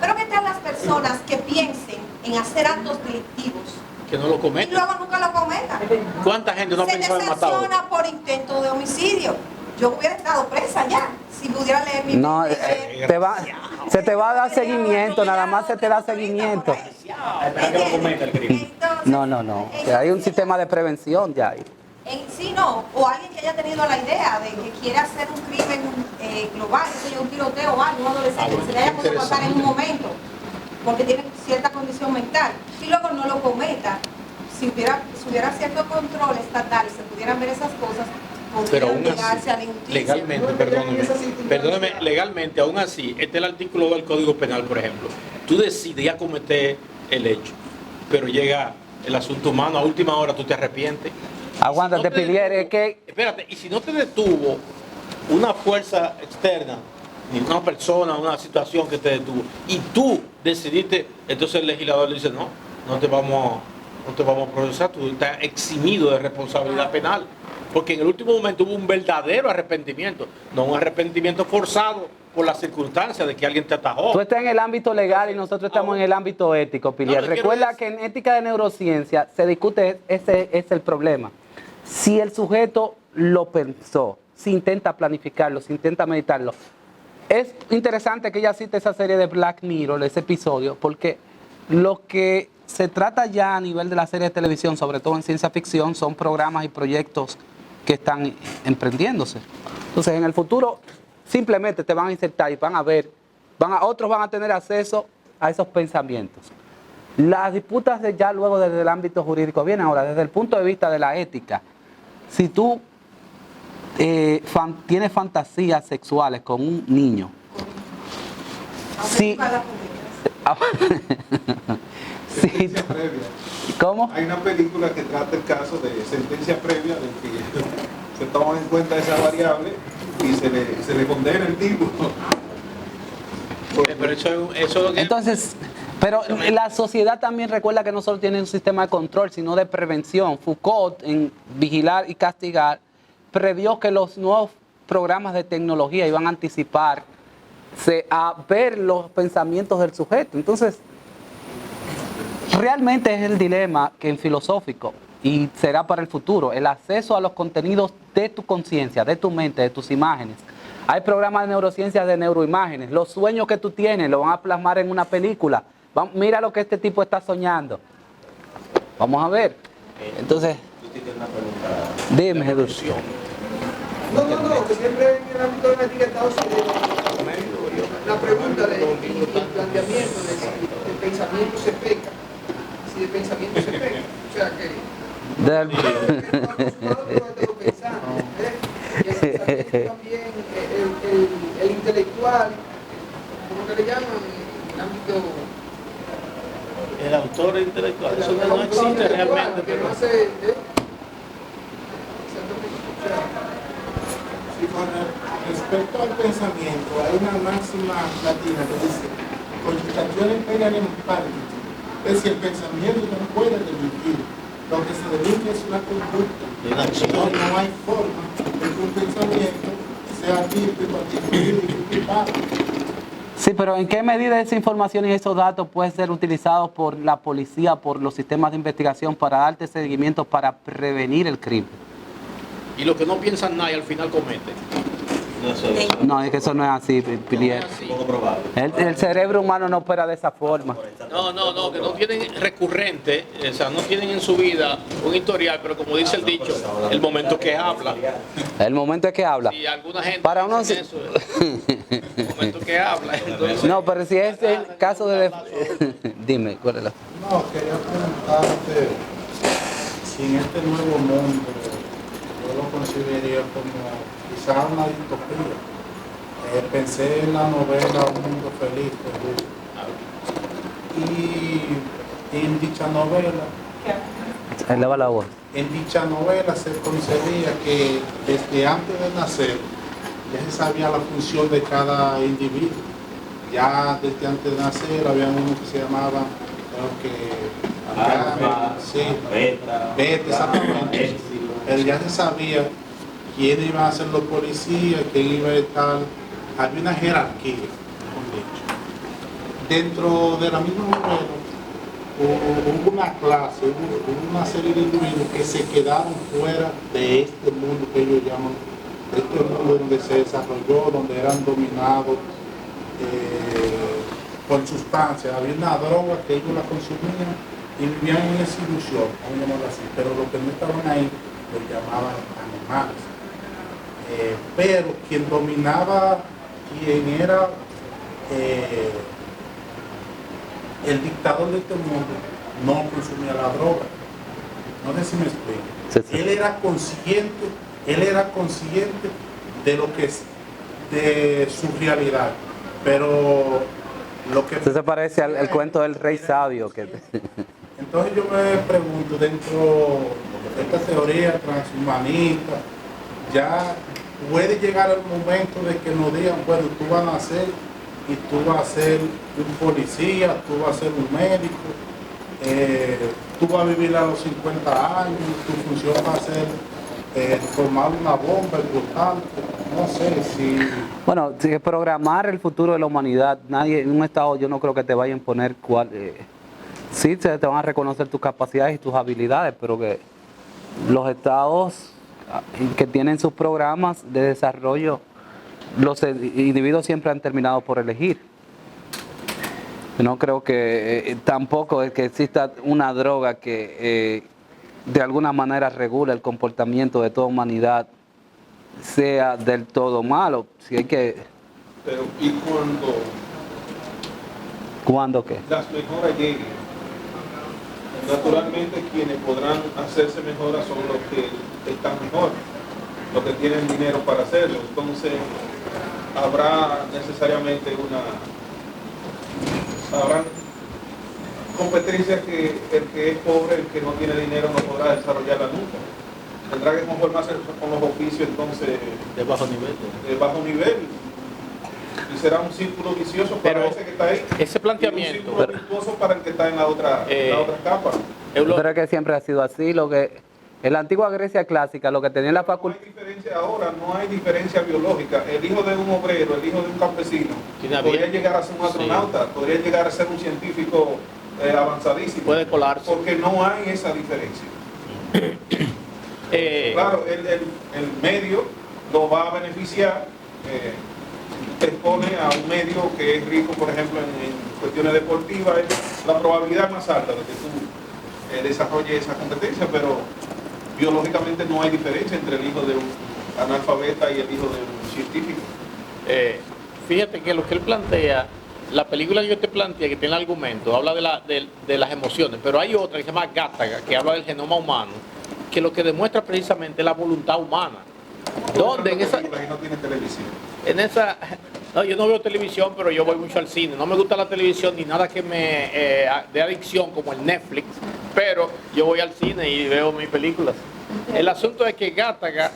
Pero ¿qué tal las personas que piensen en hacer actos delictivos? Que no lo cometa. Y luego nunca lo cometa. ¿Cuánta gente no ha pensado en matar? Se me sanciona por intento de homicidio. Yo hubiera estado presa ya, si pudiera leer mi... No, se te va a dar seguimiento, nada más se te da seguimiento. Espera que lo cometa el crimen. No. Hay un sistema de prevención ya ahí. Sí, no, o alguien que haya tenido la idea de que quiere hacer un crimen global, un tiroteo o algo, un adolescente que se le haya podido pasar en un momento, porque tiene cierta condición mental, y luego no lo cometa. Si hubiera cierto control estatal y se pudieran ver esas cosas, pero aún llegarse a la así, injusticia. legalmente, perdóneme, legalmente, aún así, este es el artículo del Código Penal, por ejemplo. Tú decides ya cometer el hecho, pero llega el asunto humano, a última hora tú te arrepientes. Aguántate, Pilier, es que... Espérate, y si no te detuvo una fuerza externa, ni una persona, una situación que te detuvo, y tú decidiste, entonces el legislador le dice, no te vamos a procesar, tú estás eximido de responsabilidad penal. porque en el último momento hubo un verdadero arrepentimiento, no un arrepentimiento forzado por las circunstancias de que alguien te atajó. Tú estás en el ámbito legal y nosotros estamos en el ámbito ético, Pilier. No, Recuerda que en ética de neurociencia se discute, ese es el problema. Si el sujeto lo pensó, si intenta planificarlo, si intenta meditarlo. Es interesante que ella cite esa serie de Black Mirror, ese episodio, porque lo que se trata ya a nivel de la serie de televisión, sobre todo en ciencia ficción, son programas y proyectos que están emprendiéndose. Entonces, en el futuro, simplemente te van a insertar y van a ver, otros van a tener acceso a esos pensamientos. Las disputas de ya luego desde el ámbito jurídico vienen ahora desde el punto de vista de la ética. Si tú tienes fantasías sexuales con un niño, sí. Sí. ¿Cómo? Hay una película que trata el caso de sentencia previa, de que se toman en cuenta esa variable y se le condena el tipo. Pero eso Entonces, pero la sociedad también recuerda que no solo tiene un sistema de control, sino de prevención. Foucault, en Vigilar y Castigar, previó que los nuevos programas de tecnología iban a anticiparse a ver los pensamientos del sujeto. Entonces, realmente es el dilema que en filosófico, y será para el futuro, el acceso a los contenidos de tu conciencia, de tu mente, de tus imágenes. Hay programas de neurociencias de neuroimágenes. Los sueños que tú tienes lo van a plasmar en una película. Mira lo que este tipo está soñando. Vamos a ver. Entonces, dime, Jesús. No, que siempre en el ámbito de la ética Estados Unidos, la pregunta del planteamiento de si el pensamiento se peca, si el pensamiento se peca, o sea que y el pensamiento también, el intelectual, como que le llaman en el ámbito... El autor intelectual, eso no existe realmente. Que no hace, Sí, con respecto al pensamiento, hay una máxima latina que dice, cogitazione imperium partit. Es decir, el pensamiento no puede delinquir. Lo que se delinque es una conducta. No hay forma de que un pensamiento sea típico, articulado y culpable. Sí, pero ¿en qué medida esa información y esos datos pueden ser utilizados por la policía, por los sistemas de investigación para darte seguimiento, para prevenir el crimen? Y lo que no piensan nada y al final cometen. No, es que eso no es así, Pilier. El cerebro humano no opera de esa forma. No, que no tienen recurrente, o sea, no tienen en su vida un historial, pero como dice el dicho, el momento que habla. El momento que habla. Y alguna gente para uno dice eso, el momento que habla. Entonces, no, pero si es el caso de... Dime, ¿cuál es la...? No, quería preguntarte si en este nuevo mundo yo lo consideraría como quizás una distopía. Pensé en la novela Un Mundo Feliz de Hugo. Y en dicha novela, Eleva la voz. en dicha novela se concebía que desde antes de nacer ya se sabía la función de cada individuo. Ya desde antes de nacer había uno que se llamaba, creo que alfa, sí, beta, exactamente. Pero ya se sabía quién iba a ser los policías, quién iba a estar. Había una jerarquía, mejor dicho. Dentro de la misma novela hubo una clase, hubo una serie de individuos que se quedaron fuera de este mundo que ellos llaman, de este mundo donde se desarrolló, donde eran dominados por sustancias. Había una droga que ellos la consumían y vivían en esa ilusión, vamos a llamarlo así, pero los que no estaban ahí los llamaban animales. Pero quien dominaba, quien era el dictador de este mundo, no consumía la droga. No sé si me explico. Sí, sí. Él era consciente de lo que es, de su realidad, pero lo que... Eso se parece al cuento del rey sabio. Entonces yo me pregunto, dentro de esta teoría transhumanista, ya puede llegar el momento de que nos digan, bueno, tú vas a nacer y tú vas a ser un policía, tú vas a ser un médico, tú vas a vivir a los 50 años, tu función va a ser formar una bomba importante, no sé si... Bueno, si programar el futuro de la humanidad, nadie en un estado yo no creo que te vaya a imponer cuál... sí, te van a reconocer tus capacidades y tus habilidades, pero que los estados que tienen sus programas de desarrollo, los individuos siempre han terminado por elegir. No creo que tampoco es que exista una droga que de alguna manera regule el comportamiento de toda humanidad sea del todo malo. Si hay que... Pero ¿y cuando ¿Cuándo qué? las mejoras lleguen? Naturalmente quienes podrán hacerse mejoras son los que están mejor, los que tienen dinero para hacerlo. Entonces habrá necesariamente habrán competencias que el que es pobre, el que no tiene dinero no podrá desarrollarla nunca. Tendrá que conformarse con los oficios entonces De bajo nivel. de bajo nivel. Y será un círculo vicioso para Pero ese que está ahí. ese planteamiento, Y un círculo virtuoso para el que está en la otra capa. Pero es que siempre ha sido así. En la antigua Grecia clásica, lo que tenía la No facultad... hay diferencia ahora, no hay diferencia biológica. El hijo de un obrero, el hijo de un campesino, podría llegar a ser un astronauta, podría llegar a ser un científico avanzadísimo. Puede colarse. Porque no hay esa diferencia. Claro, el medio lo va a beneficiar, te expone a un medio que es rico, por ejemplo, en cuestiones deportivas, la probabilidad más alta de que tú desarrolles esa competencia, pero biológicamente no hay diferencia entre el hijo de un analfabeta y el hijo de un científico. Fíjate que lo que él plantea, la película que yo te planteé, que tiene el argumento, habla de las emociones, pero hay otra que se llama Gattaca, que habla del genoma humano, que lo que demuestra precisamente es la voluntad humana. ¿Dónde? En esa... Y no tiene televisión. En esa... No, yo no veo televisión, pero yo voy mucho al cine. No me gusta la televisión ni nada que me dé adicción como el Netflix, pero yo voy al cine y veo mis películas. El asunto es que Gattaca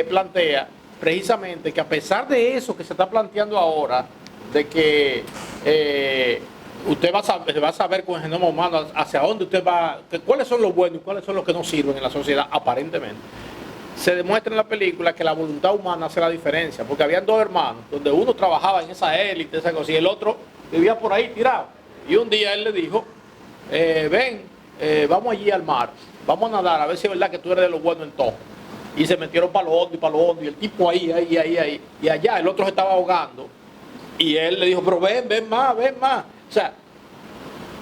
plantea precisamente que a pesar de eso que se está planteando ahora, de que usted va a saber con el genoma humano hacia dónde usted va, cuáles son los buenos y cuáles son los que no sirven en la sociedad, aparentemente. Se demuestra en la película que la voluntad humana hace la diferencia, porque habían dos hermanos, donde uno trabajaba en esa élite, esa cosa, y el otro vivía por ahí tirado. Y un día él le dijo, ven, vamos allí al mar, vamos a nadar, a ver si es verdad que tú eres de los buenos en todo. Y se metieron para lo hondo, y el tipo ahí, y allá el otro se estaba ahogando. Y él le dijo, pero ven más. O sea,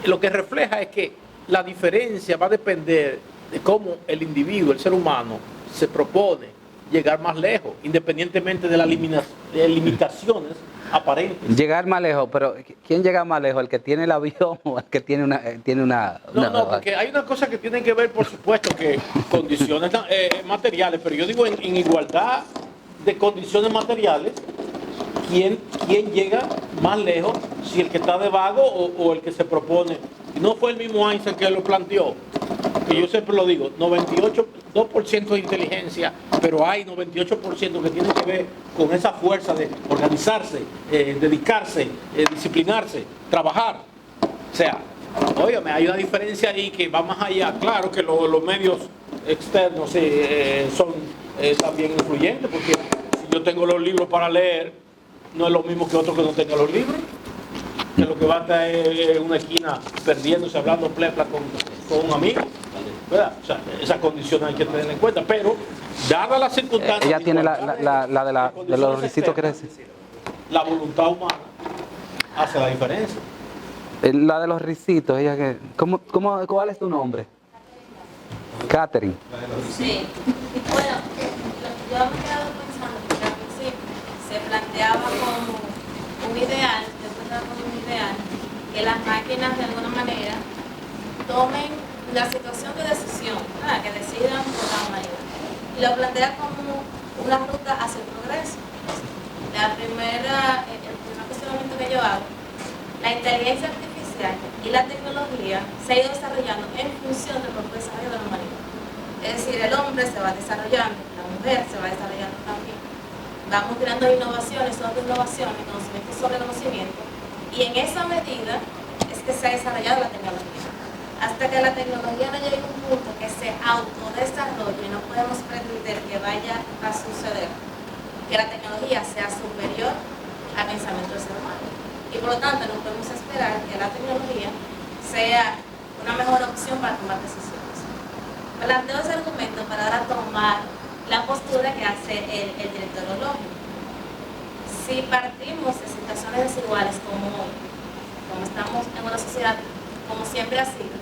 lo que refleja es que la diferencia va a depender de cómo el individuo, el ser humano, se propone llegar más lejos, independientemente de las limitaciones aparentes. Llegar más lejos, pero ¿quién llega más lejos? ¿El que tiene el avión o el que tiene una... No, porque hay una cosa que tiene que ver, por supuesto, que condiciones materiales, pero yo digo en igualdad de condiciones materiales, ¿quién llega más lejos? Si el que está de vago o el que se propone. Y no fue el mismo Einstein que lo planteó. Y yo siempre lo digo, 2% de inteligencia, pero hay 98% que tiene que ver con esa fuerza de organizarse, dedicarse, disciplinarse, trabajar. O sea, óyeme, hay una diferencia ahí que va más allá. Claro que los medios externos son también influyentes, porque si yo tengo los libros para leer, no es lo mismo que otro que no tenga los libros, que lo que va a estar en una esquina perdiéndose, hablando plepla con un amigo. ¿Verdad? O sea, esa condición hay que tener en cuenta, pero dada las circunstancias... Ella tiene de los risitos, ¿quieres decir? La voluntad humana hace la diferencia. La de los risitos, ella que... ¿Cuál es tu nombre? Catherine. Sí. Bueno, yo me he quedado pensando porque al principio se planteaba como un ideal, que las máquinas de alguna manera tomen la situación de decisión, ¿verdad? Que decidan por la humanidad. Y lo plantea como una ruta hacia el progreso. El primer cuestionamiento que yo hago, la inteligencia artificial y la tecnología se ha ido desarrollando en función del propio desarrollo de la humanidad. Es decir, el hombre se va desarrollando, la mujer se va desarrollando también. Vamos creando innovaciones sobre innovaciones, conocimiento sobre conocimiento, y en esa medida es que se ha desarrollado la tecnología. hasta que la tecnología no llegue a un punto que se autodesarrolle, no podemos pretender que vaya a suceder que la tecnología sea superior al pensamiento del ser humano. Y por lo tanto no podemos esperar que la tecnología sea una mejor opción para tomar decisiones. Planteo ese argumento para ahora tomar la postura que hace el director Ológico. Si partimos de situaciones desiguales como hoy, como estamos en una sociedad, como siempre ha sido,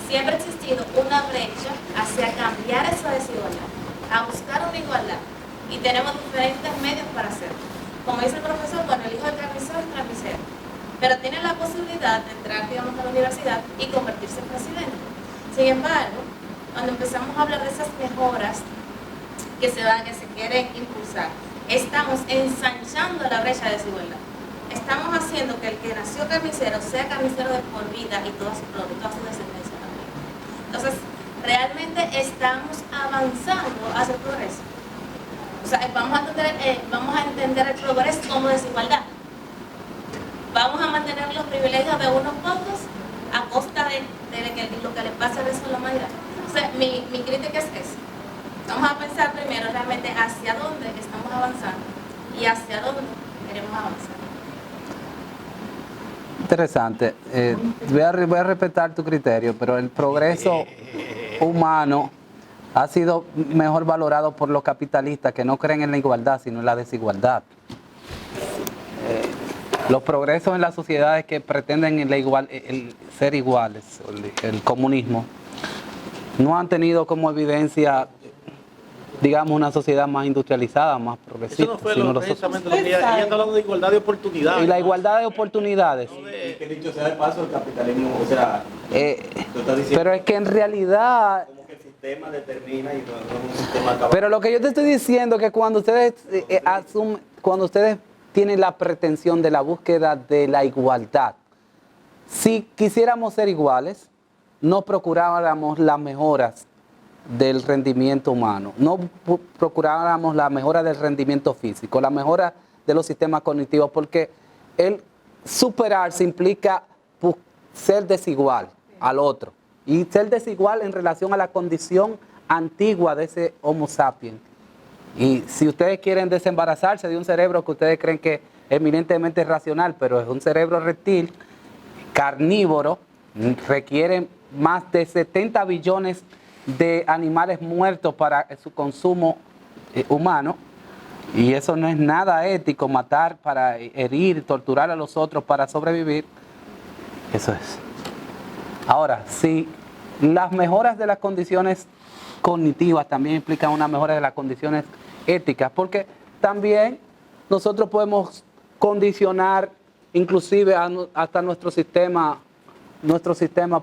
siempre ha existido una brecha hacia cambiar esa desigualdad, a buscar una igualdad, y tenemos diferentes medios para hacerlo. Como dice el profesor, bueno, el hijo del carnicero es carnicero, pero tiene la posibilidad de entrar, digamos, a la universidad y convertirse en presidente. Sin embargo, cuando empezamos a hablar de esas mejoras que se quieren impulsar, estamos ensanchando la brecha de desigualdad. Estamos haciendo que el que nació carnicero sea carnicero de por vida y toda su descendencia también. Entonces, realmente estamos avanzando hacia el progreso. O sea, vamos a entender el progreso como desigualdad. Vamos a mantener los privilegios de unos pocos a costa de lo que le pasa al resto de la humanidad. O sea, mi crítica es esa. Vamos a pensar primero realmente hacia dónde estamos avanzando y hacia dónde queremos avanzar. Interesante. Voy a respetar tu criterio, pero el progreso humano ha sido mejor valorado por los capitalistas que no creen en la igualdad, sino en la desigualdad. Los progresos en las sociedades que pretenden el ser iguales, el comunismo, no han tenido como evidencia, digamos, una sociedad más industrializada, más progresista. Eso no fue precisamente lo que ella está hablando de igualdad de oportunidades. Y la igualdad de oportunidades. Que dicho sea de paso, el capitalismo, o sea, tú estás diciendo, pero es que en realidad... como que el sistema determina y no es un sistema acabado. Pero lo que yo te estoy diciendo es que cuando ustedes cuando ustedes tienen la pretensión de la búsqueda de la igualdad, si quisiéramos ser iguales, no procuráramos las mejoras del rendimiento humano, no procuráramos la mejora del rendimiento físico, la mejora de los sistemas cognitivos, porque el superarse implica ser desigual al otro y ser desigual en relación a la condición antigua de ese Homo sapiens. Y si ustedes quieren desembarazarse de un cerebro que ustedes creen que es eminentemente racional, pero es un cerebro reptil, carnívoro, requiere más de 70 billones de animales muertos para su consumo humano, y eso no es nada ético, matar para herir, torturar a los otros para sobrevivir. Eso es. Ahora, si las mejoras de las condiciones cognitivas también implican una mejora de las condiciones éticas, porque también nosotros podemos condicionar inclusive hasta nuestro sistema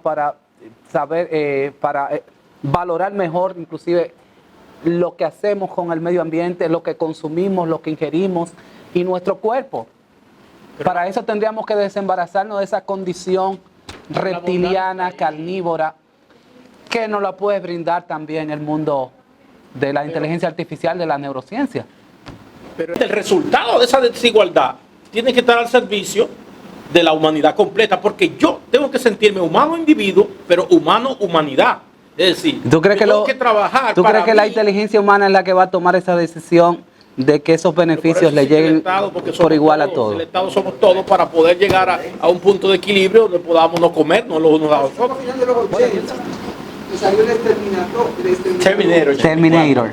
para saber, valorar mejor inclusive lo que hacemos con el medio ambiente, lo que consumimos, lo que ingerimos y nuestro cuerpo. Para eso tendríamos que desembarazarnos de esa condición reptiliana, carnívora, que nos la puede brindar también el mundo de la inteligencia artificial, de la neurociencia. Pero el resultado de esa desigualdad tiene que estar al servicio de la humanidad completa, porque yo tengo que sentirme humano individuo, pero humano humanidad. Es decir, ¿tú crees tengo que trabajar ¿tú para crees que la inteligencia humana es la que va a tomar esa decisión de que esos beneficios le lleguen por igual a todos? El Estado somos todos para poder llegar a un punto de equilibrio donde podamos no comernos los unos a los otros. Salió Terminator. Terminator. Terminator.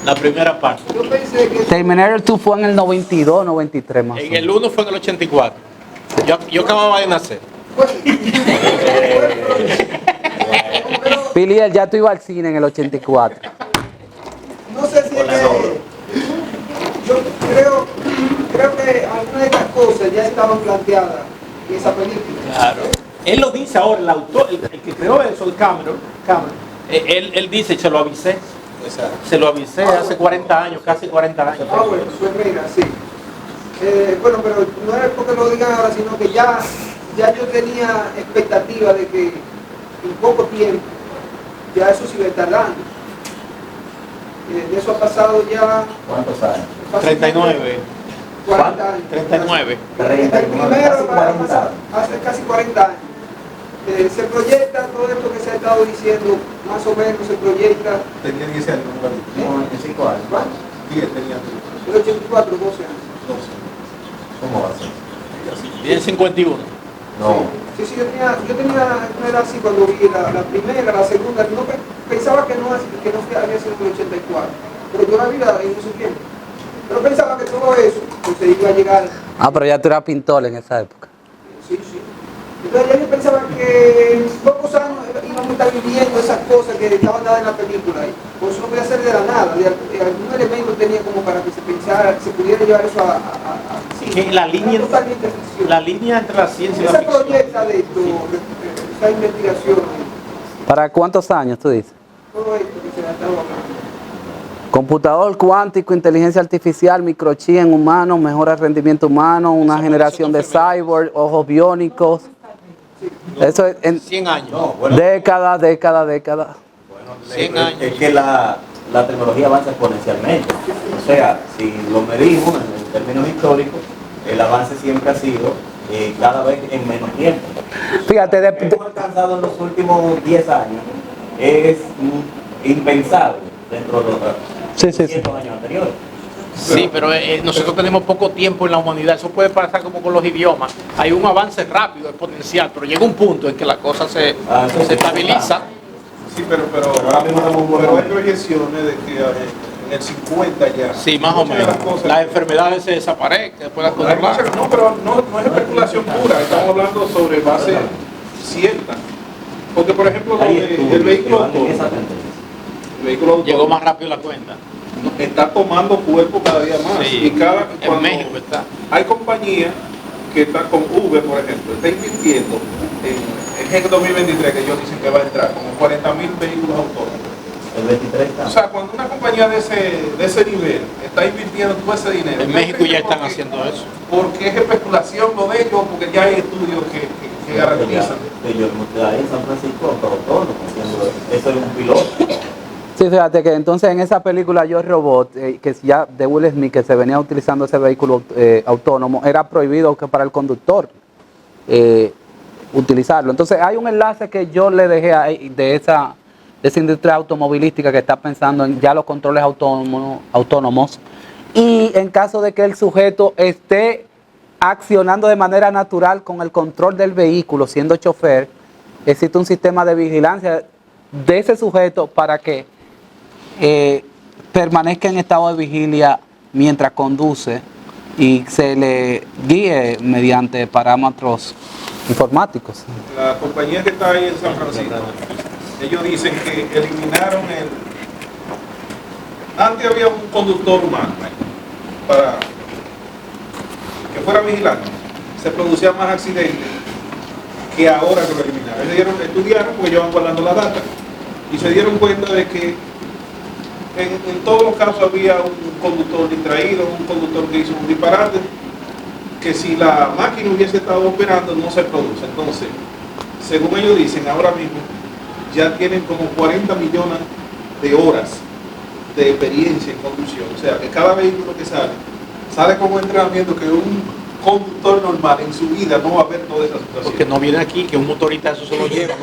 La primera parte. Yo pensé que Terminator 2 fue en el 92, 93 más. En el 1 fue en el 84. Yo acababa de nacer. Piliel, ya tú ibas al cine en el 84. no sé si es que yo creo que algunas de estas cosas ya estaban planteadas en esa película. Claro. Él lo dice ahora, el autor, el que creó eso, el Cameron, él dice, se lo avisé. Se lo avisé hace 40 años, casi 40 años. Bueno, pues mira, sí. Bueno, pero no es porque lo digan ahora, sino que ya yo tenía expectativa de que en poco tiempo ya eso se iba a estar dando. Eso ha pasado ya... ¿Cuántos años? 39. 40 años. 39. El primero hace casi 40 años. se proyecta todo esto que se ha estado diciendo, más o menos se proyecta. Tenía 10 años, no, en 5 años. ¿Cuántos? 10 tenía. El 84, 12 años. 12. ¿Cómo va a ser? Tiene 51. No. Sí, yo tenía una edad así cuando vi la primera, la segunda, no, pensaba que no había sido en el 84, pero yo la vi en ese tiempo. Pero pensaba que todo eso pues, se iba a llegar. Ah, pero ya tú eras pintor en esa época. Sí. Entonces ya yo pensaba que en pocos años íbamos a estar viviendo esas cosas que estaban dadas en la película. Y por eso no podía hacer de la nada. De algún elemento tenía como para que se pensara, que se pudiera llevar eso a sí, que la línea entre la ciencia y la ficción. Esa proyecta de esto, esa investigación. ¿Para cuántos años tú dices? Todo esto que se ha estado hablando. Computador cuántico, inteligencia artificial, microchip en humanos, mejora el rendimiento humano, una generación de cyborg, ojos biónicos. Eso es en 100 años. No, bueno, década. bueno, 100 años. es que la tecnología avanza exponencialmente. O sea, si lo medimos en términos históricos, el avance siempre ha sido cada vez en menos tiempo. Fíjate, Lo que hemos alcanzado en los últimos 10 años es impensable dentro de los 200 años anteriores. Sí, pero nosotros tenemos poco tiempo en la humanidad. Eso puede pasar como con los idiomas. Hay un avance rápido, exponencial, pero llega un punto en que la cosa se estabiliza. Sí, pero hay proyecciones de que en el 50 ya. Sí, más o menos. Las enfermedades se desaparecen, se pueden controlar. No, pero no es especulación pura. Estamos hablando sobre base cierta. Porque, por ejemplo, el vehículo autónomo llegó más rápido la cuenta. Está tomando cuerpo cada día más. Sí, Y en México está. Hay compañías que están con Uber, por ejemplo, está invirtiendo en el 2023, que ellos dicen que va a entrar, como 40.000 vehículos autónomos. El 23 está. O sea, cuando una compañía de ese nivel está invirtiendo todo ese dinero. En México ya están haciendo eso. Porque es especulación lo de ellos, porque ya hay estudios que garantizan. Yo ahí en San Francisco, autónomo, haciendo eso es un piloto. sí, fíjate que entonces en esa película Yo Robot, que ya de Will Smith, que se venía utilizando ese vehículo autónomo, era prohibido que para el conductor utilizarlo. Entonces hay un enlace que yo le dejé ahí de esa industria automovilística que está pensando en ya los controles autónomos y en caso de que el sujeto esté accionando de manera natural con el control del vehículo, siendo chofer, existe un sistema de vigilancia de ese sujeto para que permanezca en estado de vigilia mientras conduce y se le guíe mediante parámetros informáticos. La compañía que está ahí en San Francisco, ellos dicen que eliminaron antes había un conductor humano para que fuera vigilante. Se producían más accidentes que ahora que lo eliminaron. Estudiaron porque llevan guardando la data y se dieron cuenta de que en todos los casos había un conductor distraído, un conductor que hizo un disparate, que si la máquina hubiese estado operando no se produce. Entonces, según ellos dicen, ahora mismo ya tienen como 40 millones de horas de experiencia en conducción. O sea, que cada vehículo que sale como entrenamiento que un conductor normal en su vida no va a ver toda esa situación. Porque no viene aquí, que un motorista eso se lo lleva.